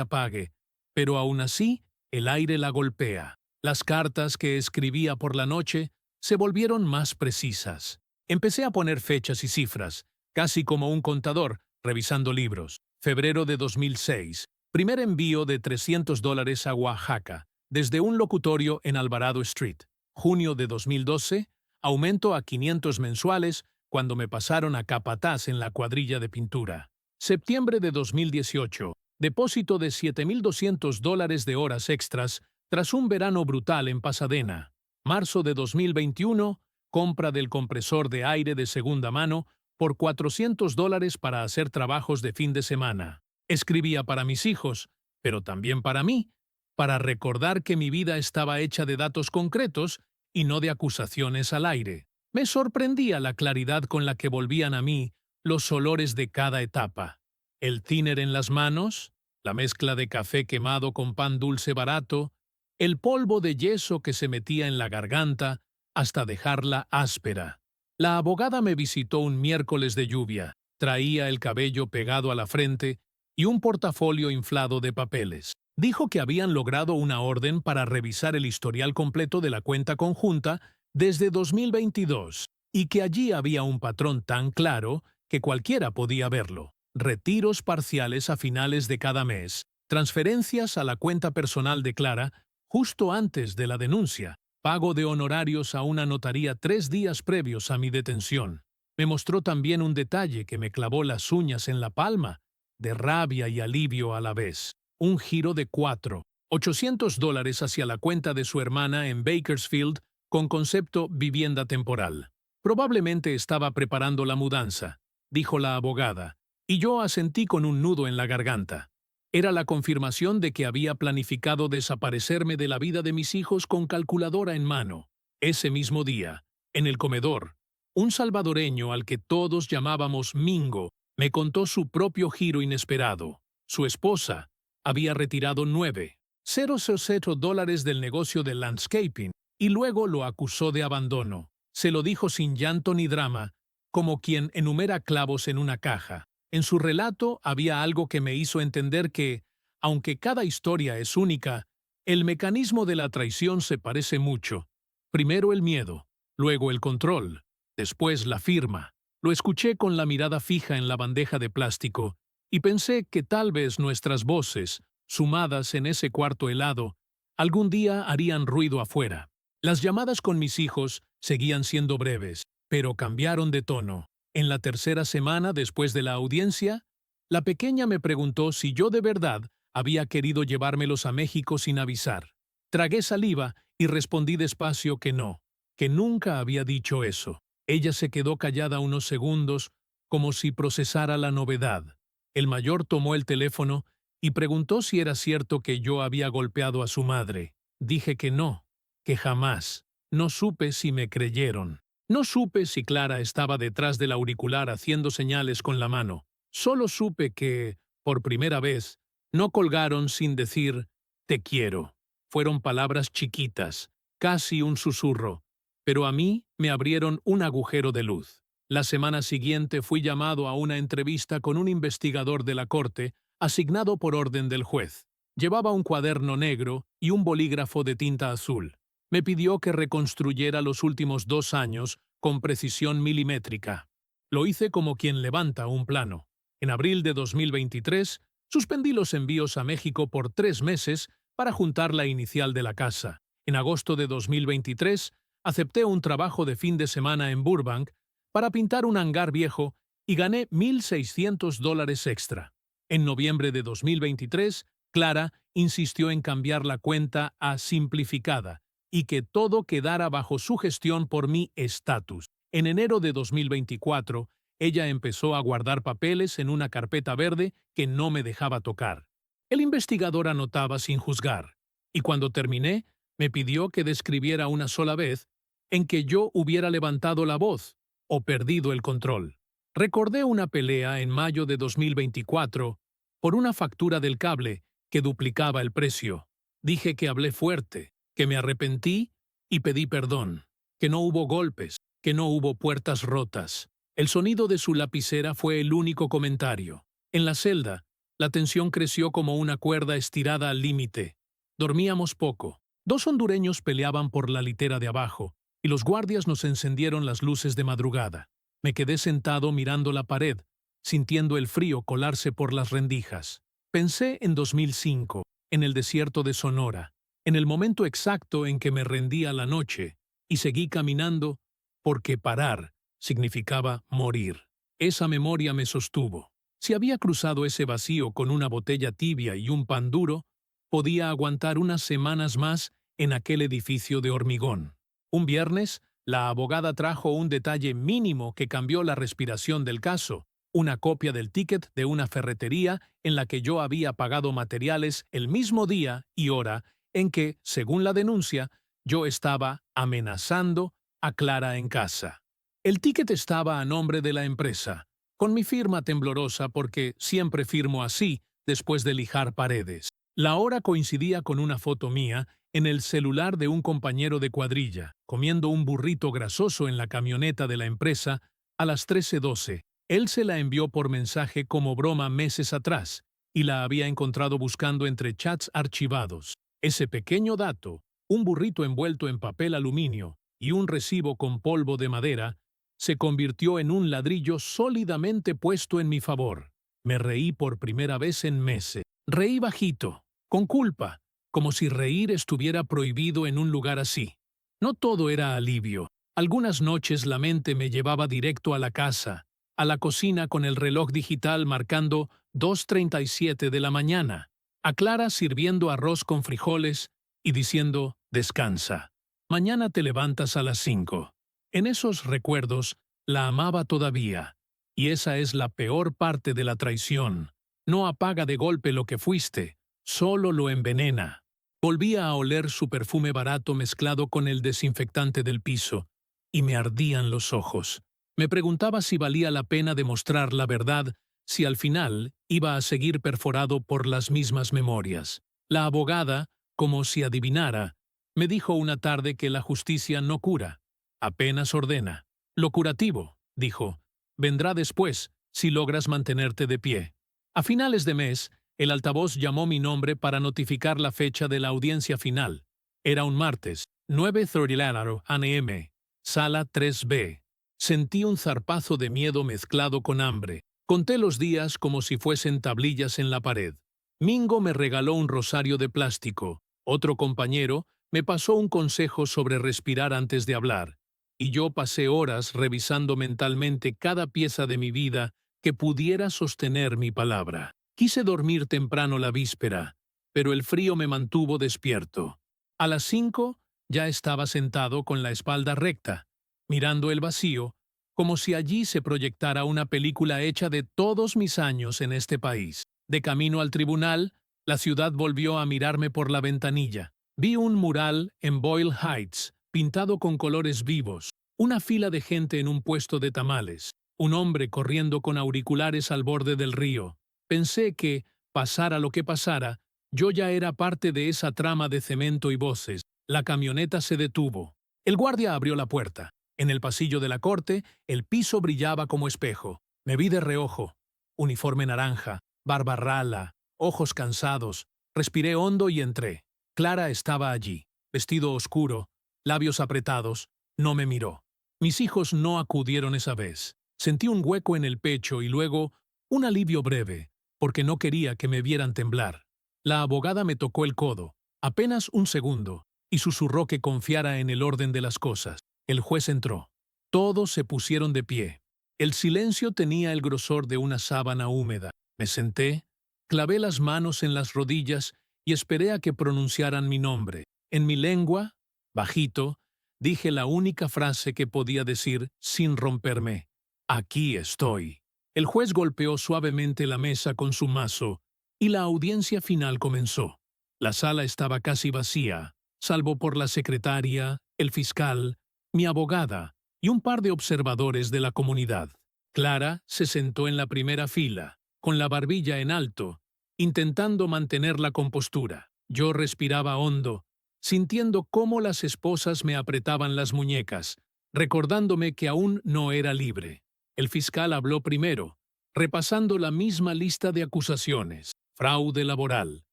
apague, pero aún así el aire la golpea. Las cartas que escribía por la noche se volvieron más precisas. Empecé a poner fechas y cifras, casi como un contador, revisando libros. Febrero de 2006. Primer envío de $300 a Oaxaca, desde un locutorio en Alvarado Street. Junio de 2012. Aumento a 500 mensuales cuando me pasaron a capataz en la cuadrilla de pintura. Septiembre de 2018. Depósito de $7,200 de horas extras tras un verano brutal en Pasadena. Marzo de 2021. Compra del compresor de aire de segunda mano por $400 para hacer trabajos de fin de semana. Escribía para mis hijos, pero también para mí, para recordar que mi vida estaba hecha de datos concretos y no de acusaciones al aire. Me sorprendía la claridad con la que volvían a mí los olores de cada etapa. El thinner en las manos, la mezcla de café quemado con pan dulce barato, el polvo de yeso que se metía en la garganta hasta dejarla áspera. La abogada me visitó un miércoles de lluvia. Traía el cabello pegado a la frente y un portafolio inflado de papeles. Dijo que habían logrado una orden para revisar el historial completo de la cuenta conjunta desde 2022 y que allí había un patrón tan claro que cualquiera podía verlo. Retiros parciales a finales de cada mes, transferencias a la cuenta personal de Clara justo antes de la denuncia, pago de honorarios a una notaría 3 días previos a mi detención. Me mostró también un detalle que me clavó las uñas en la palma, de rabia y alivio a la vez. Un giro de $800 hacia la cuenta de su hermana en Bakersfield con concepto vivienda temporal. Probablemente estaba preparando la mudanza, dijo la abogada, y yo asentí con un nudo en la garganta. Era la confirmación de que había planificado desaparecerme de la vida de mis hijos con calculadora en mano. Ese mismo día, en el comedor, un salvadoreño al que todos llamábamos Mingo me contó su propio giro inesperado. Su esposa había retirado $9,000 del negocio de landscaping y luego lo acusó de abandono. Se lo dijo sin llanto ni drama, como quien enumera clavos en una caja. En su relato había algo que me hizo entender que, aunque cada historia es única, el mecanismo de la traición se parece mucho. Primero el miedo, luego el control, después la firma. Lo escuché con la mirada fija en la bandeja de plástico y pensé que tal vez nuestras voces, sumadas en ese cuarto helado, algún día harían ruido afuera. Las llamadas con mis hijos seguían siendo breves, pero cambiaron de tono. En la tercera semana después de la audiencia, la pequeña me preguntó si yo de verdad había querido llevármelos a México sin avisar. Tragué saliva y respondí despacio que no, que nunca había dicho eso. Ella se quedó callada unos segundos, como si procesara la novedad. El mayor tomó el teléfono y preguntó si era cierto que yo había golpeado a su madre. Dije que no, que jamás. No supe si me creyeron. No supe si Clara estaba detrás del auricular haciendo señales con la mano. Solo supe que, por primera vez, no colgaron sin decir «te quiero». Fueron palabras chiquitas, casi un susurro, pero a mí me abrieron un agujero de luz. La semana siguiente fui llamado a una entrevista con un investigador de la corte, asignado por orden del juez. Llevaba un cuaderno negro y un bolígrafo de tinta azul. Me pidió que reconstruyera los últimos 2 años con precisión milimétrica. Lo hice como quien levanta un plano. En abril de 2023, suspendí los envíos a México por 3 meses para juntar la inicial de la casa. En agosto de 2023, acepté un trabajo de fin de semana en Burbank para pintar un hangar viejo y gané $1,600 extra. En noviembre de 2023, Clara insistió en cambiar la cuenta a simplificada y que todo quedara bajo su gestión por mi estatus. En enero de 2024, ella empezó a guardar papeles en una carpeta verde que no me dejaba tocar. El investigador anotaba sin juzgar, y cuando terminé, me pidió que describiera una sola vez en que yo hubiera levantado la voz o perdido el control. Recordé una pelea en mayo de 2024 por una factura del cable que duplicaba el precio. Dije que hablé fuerte, que me arrepentí y pedí perdón, que no hubo golpes, que no hubo puertas rotas. El sonido de su lapicera fue el único comentario. En la celda, la tensión creció como una cuerda estirada al límite. Dormíamos poco. 2 hondureños peleaban por la litera de abajo, y los guardias nos encendieron las luces de madrugada. Me quedé sentado mirando la pared, sintiendo el frío colarse por las rendijas. Pensé en 2005, en el desierto de Sonora, en el momento exacto en que me rendí a la noche, y seguí caminando porque parar significaba morir. Esa memoria me sostuvo. Si había cruzado ese vacío con una botella tibia y un pan duro, podía aguantar unas semanas más en aquel edificio de hormigón. Un viernes, la abogada trajo un detalle mínimo que cambió la respiración del caso, una copia del ticket de una ferretería en la que yo había pagado materiales el mismo día y hora en que, según la denuncia, yo estaba amenazando a Clara en casa. El ticket estaba a nombre de la empresa, con mi firma temblorosa porque siempre firmo así después de lijar paredes. La hora coincidía con una foto mía en el celular de un compañero de cuadrilla, comiendo un burrito grasoso en la camioneta de la empresa a las 13:12. Él se la envió por mensaje como broma meses atrás y la había encontrado buscando entre chats archivados. Ese pequeño dato, un burrito envuelto en papel aluminio y un recibo con polvo de madera, se convirtió en un ladrillo sólidamente puesto en mi favor. Me reí por primera vez en meses. Reí bajito, con culpa, como si reír estuviera prohibido en un lugar así. No todo era alivio. Algunas noches la mente me llevaba directo a la casa, a la cocina con el reloj digital marcando 2:37 de la mañana, a Clara sirviendo arroz con frijoles y diciendo, descansa. Mañana te levantas a las 5. En esos recuerdos, la amaba todavía, y esa es la peor parte de la traición. No apaga de golpe lo que fuiste, solo lo envenena. Volvía a oler su perfume barato mezclado con el desinfectante del piso, y me ardían los ojos. Me preguntaba si valía la pena demostrar la verdad, si al final iba a seguir perforado por las mismas memorias. La abogada, como si adivinara, me dijo una tarde que la justicia no cura, apenas ordena. Lo curativo, dijo, vendrá después, si logras mantenerte de pie. A finales de mes, el altavoz llamó mi nombre para notificar la fecha de la audiencia final. Era un martes, 9:30 a.m., sala 3B. Sentí un zarpazo de miedo mezclado con hambre. Conté los días como si fuesen tablillas en la pared. Mingo me regaló un rosario de plástico. Otro compañero me pasó un consejo sobre respirar antes de hablar. Y yo pasé horas revisando mentalmente cada pieza de mi vida que pudiera sostener mi palabra. Quise dormir temprano la víspera, pero el frío me mantuvo despierto. A las 5 ya estaba sentado con la espalda recta, mirando el vacío, como si allí se proyectara una película hecha de todos mis años en este país. De camino al tribunal, la ciudad volvió a mirarme por la ventanilla. Vi un mural en Boyle Heights, pintado con colores vivos, una fila de gente en un puesto de tamales, un hombre corriendo con auriculares al borde del río. Pensé que, pasara lo que pasara, yo ya era parte de esa trama de cemento y voces. La camioneta se detuvo. El guardia abrió la puerta. En el pasillo de la corte, el piso brillaba como espejo. Me vi de reojo. Uniforme naranja, barba rala, ojos cansados. Respiré hondo y entré. Clara estaba allí, vestido oscuro, labios apretados, no me miró. Mis hijos no acudieron esa vez. Sentí un hueco en el pecho y luego un alivio breve, porque no quería que me vieran temblar. La abogada me tocó el codo, apenas un segundo, y susurró que confiara en el orden de las cosas. El juez entró. Todos se pusieron de pie. El silencio tenía el grosor de una sábana húmeda. Me senté, clavé las manos en las rodillas y esperé a que pronunciaran mi nombre. En mi lengua, bajito, dije la única frase que podía decir sin romperme. Aquí estoy. El juez golpeó suavemente la mesa con su mazo y la audiencia final comenzó. La sala estaba casi vacía, salvo por la secretaria, el fiscal, mi abogada y un par de observadores de la comunidad. Clara se sentó en la primera fila, con la barbilla en alto, intentando mantener la compostura. Yo respiraba hondo, sintiendo cómo las esposas me apretaban las muñecas, recordándome que aún no era libre. El fiscal habló primero, repasando la misma lista de acusaciones: fraude laboral,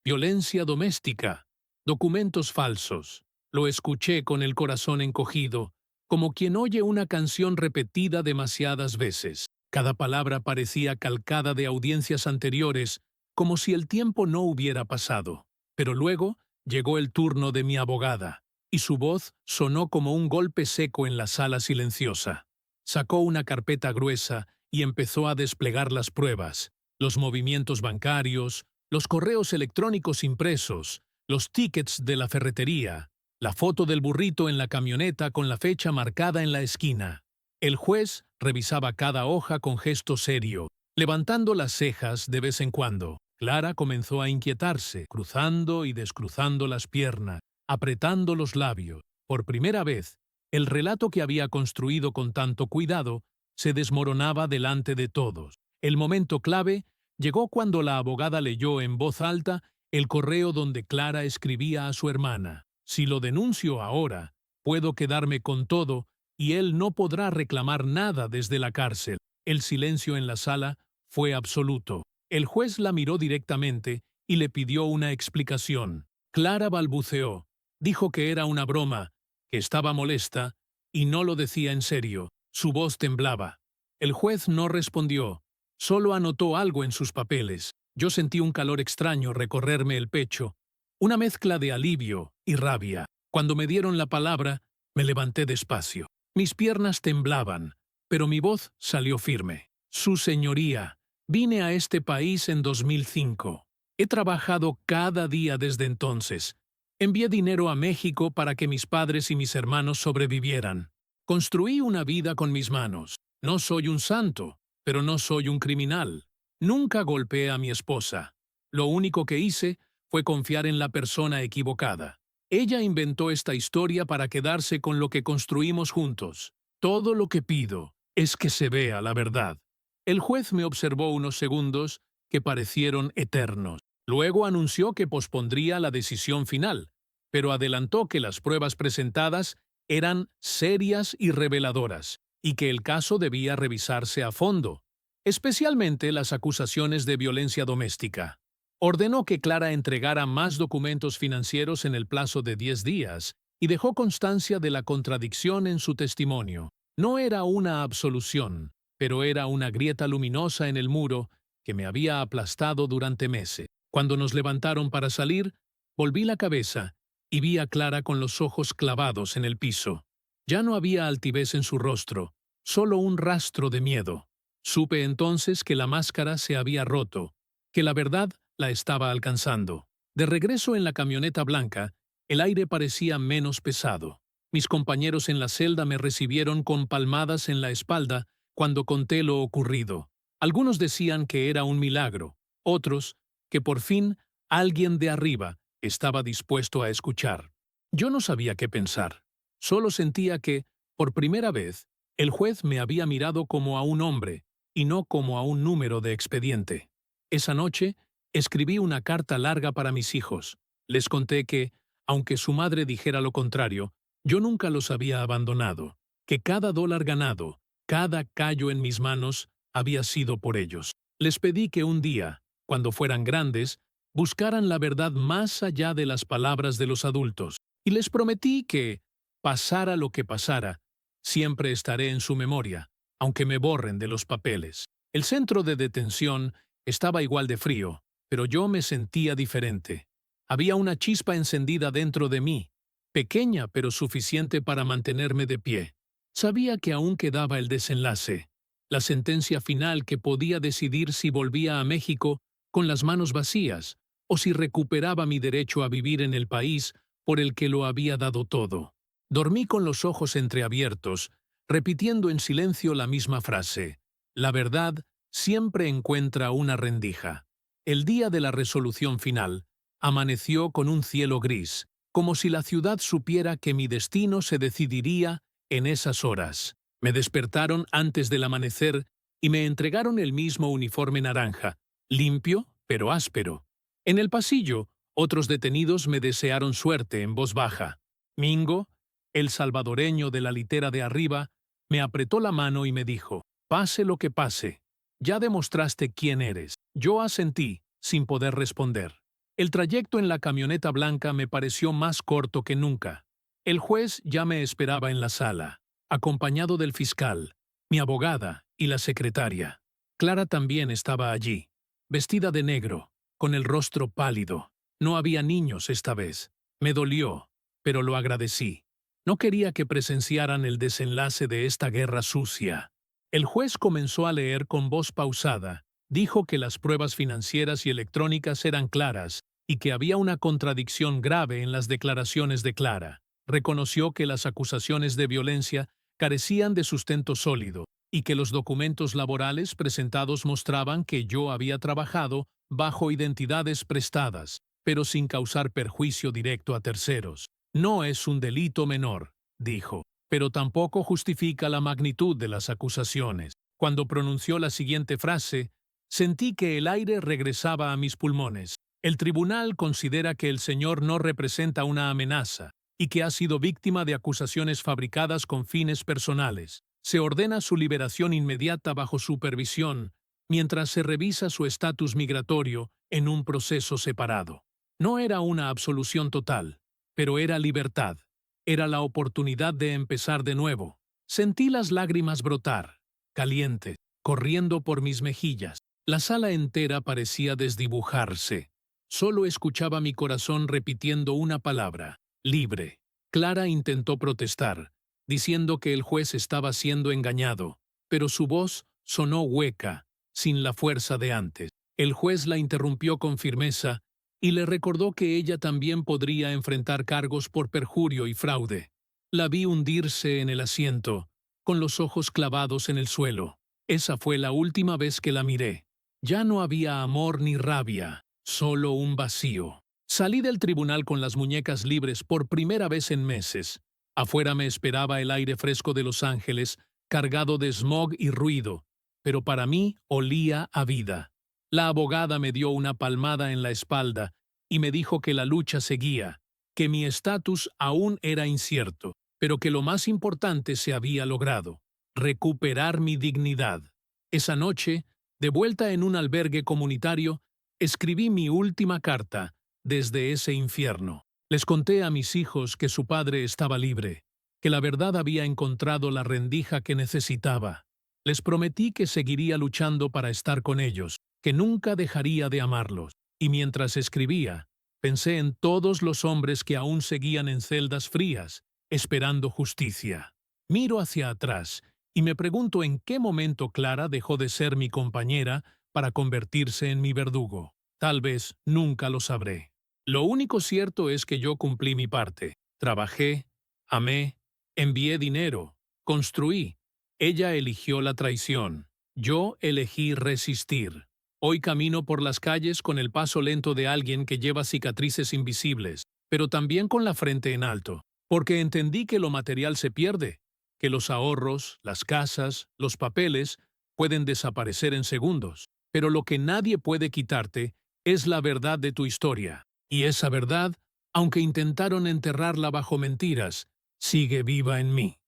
violencia doméstica, documentos falsos. Lo escuché con el corazón encogido, como quien oye una canción repetida demasiadas veces. Cada palabra parecía calcada de audiencias anteriores, como si el tiempo no hubiera pasado. Pero luego llegó el turno de mi abogada, y su voz sonó como un golpe seco en la sala silenciosa. Sacó una carpeta gruesa y empezó a desplegar las pruebas, los movimientos bancarios, los correos electrónicos impresos, los tickets de la ferretería, la foto del burrito en la camioneta con la fecha marcada en la esquina. El juez revisaba cada hoja con gesto serio, levantando las cejas de vez en cuando. Clara comenzó a inquietarse, cruzando y descruzando las piernas, apretando los labios. Por primera vez, el relato que había construido con tanto cuidado se desmoronaba delante de todos. El momento clave llegó cuando la abogada leyó en voz alta el correo donde Clara escribía a su hermana: «Si lo denuncio ahora, puedo quedarme con todo y él no podrá reclamar nada desde la cárcel». El silencio en la sala fue absoluto. El juez la miró directamente y le pidió una explicación. Clara balbuceó. Dijo que era una broma, que estaba molesta y no lo decía en serio. Su voz temblaba. El juez no respondió, solo anotó algo en sus papeles. Yo sentí un calor extraño recorrerme el pecho, una mezcla de alivio y rabia. Cuando me dieron la palabra, me levanté despacio. Mis piernas temblaban, pero mi voz salió firme. Su señoría, vine a este país en 2005. He trabajado cada día desde entonces. Envié dinero a México para que mis padres y mis hermanos sobrevivieran. Construí una vida con mis manos. No soy un santo, pero no soy un criminal. Nunca golpeé a mi esposa. Lo único que hice fue confiar en la persona equivocada. Ella inventó esta historia para quedarse con lo que construimos juntos. Todo lo que pido es que se vea la verdad. El juez me observó unos segundos que parecieron eternos. Luego anunció que pospondría la decisión final, pero adelantó que las pruebas presentadas eran serias y reveladoras, y que el caso debía revisarse a fondo, especialmente las acusaciones de violencia doméstica. Ordenó que Clara entregara más documentos financieros en el plazo de 10 días y dejó constancia de la contradicción en su testimonio. No era una absolución, pero era una grieta luminosa en el muro que me había aplastado durante meses. Cuando nos levantaron para salir, volví la cabeza y vi a Clara con los ojos clavados en el piso. Ya no había altivez en su rostro, solo un rastro de miedo. Supe entonces que la máscara se había roto, que la verdad la estaba alcanzando. De regreso en la camioneta blanca, el aire parecía menos pesado. Mis compañeros en la celda me recibieron con palmadas en la espalda cuando conté lo ocurrido. Algunos decían que era un milagro, otros que por fin alguien de arriba estaba dispuesto a escuchar. Yo no sabía qué pensar. Solo sentía que, por primera vez, el juez me había mirado como a un hombre y no como a un número de expediente. Esa noche escribí una carta larga para mis hijos. Les conté que, aunque su madre dijera lo contrario, yo nunca los había abandonado, que cada dólar ganado, cada callo en mis manos, había sido por ellos. Les pedí que un día, cuando fueran grandes, buscaran la verdad más allá de las palabras de los adultos, y les prometí que, pasara lo que pasara, siempre estaré en su memoria, aunque me borren de los papeles. El centro de detención estaba igual de frío, pero yo me sentía diferente. Había una chispa encendida dentro de mí, pequeña pero suficiente para mantenerme de pie. Sabía que aún quedaba el desenlace, la sentencia final que podía decidir si volvía a México con las manos vacías o si recuperaba mi derecho a vivir en el país por el que lo había dado todo. Dormí con los ojos entreabiertos, repitiendo en silencio la misma frase: la verdad siempre encuentra una rendija. El día de la resolución final amaneció con un cielo gris, como si la ciudad supiera que mi destino se decidiría en esas horas. Me despertaron antes del amanecer y me entregaron el mismo uniforme naranja, limpio pero áspero. En el pasillo, otros detenidos me desearon suerte en voz baja. Mingo, el salvadoreño de la litera de arriba, me apretó la mano y me dijo: «Pase lo que pase, ya demostraste quién eres». Yo asentí, sin poder responder. El trayecto en la camioneta blanca me pareció más corto que nunca. El juez ya me esperaba en la sala, acompañado del fiscal, mi abogada y la secretaria. Clara también estaba allí, vestida de negro, con el rostro pálido. No había niños esta vez. Me dolió, pero lo agradecí. No quería que presenciaran el desenlace de esta guerra sucia. El juez comenzó a leer con voz pausada. Dijo que las pruebas financieras y electrónicas eran claras y que había una contradicción grave en las declaraciones de Clara. Reconoció que las acusaciones de violencia carecían de sustento sólido y que los documentos laborales presentados mostraban que yo había trabajado bajo identidades prestadas, pero sin causar perjuicio directo a terceros. No es un delito menor, dijo, pero tampoco justifica la magnitud de las acusaciones. Cuando pronunció la siguiente frase, sentí que el aire regresaba a mis pulmones. El tribunal considera que el señor no representa una amenaza y que ha sido víctima de acusaciones fabricadas con fines personales. Se ordena su liberación inmediata bajo supervisión, mientras se revisa su estatus migratorio en un proceso separado. No era una absolución total, pero era libertad. Era la oportunidad de empezar de nuevo. Sentí las lágrimas brotar, calientes, corriendo por mis mejillas. La sala entera parecía desdibujarse. Solo escuchaba mi corazón repitiendo una palabra: libre. Clara intentó protestar, diciendo que el juez estaba siendo engañado, pero su voz sonó hueca, sin la fuerza de antes. El juez la interrumpió con firmeza y le recordó que ella también podría enfrentar cargos por perjurio y fraude. La vi hundirse en el asiento, con los ojos clavados en el suelo. Esa fue la última vez que la miré. Ya no había amor ni rabia, solo un vacío. Salí del tribunal con las muñecas libres por primera vez en meses. Afuera me esperaba el aire fresco de Los Ángeles, cargado de smog y ruido, pero para mí olía a vida. La abogada me dio una palmada en la espalda y me dijo que la lucha seguía, que mi estatus aún era incierto, pero que lo más importante se había logrado: recuperar mi dignidad. Esa noche, de vuelta en un albergue comunitario, escribí mi última carta desde ese infierno. Les conté a mis hijos que su padre estaba libre, que la verdad había encontrado la rendija que necesitaba. Les prometí que seguiría luchando para estar con ellos, que nunca dejaría de amarlos. Y mientras escribía, pensé en todos los hombres que aún seguían en celdas frías, esperando justicia. Miro hacia atrás y me pregunto en qué momento Clara dejó de ser mi compañera para convertirse en mi verdugo. Tal vez nunca lo sabré. Lo único cierto es que yo cumplí mi parte. Trabajé, amé, envié dinero, construí. Ella eligió la traición. Yo elegí resistir. Hoy camino por las calles con el paso lento de alguien que lleva cicatrices invisibles, pero también con la frente en alto, porque entendí que lo material se pierde, que los ahorros, las casas, los papeles pueden desaparecer en segundos, pero lo que nadie puede quitarte es la verdad de tu historia. Y esa verdad, aunque intentaron enterrarla bajo mentiras, sigue viva en mí.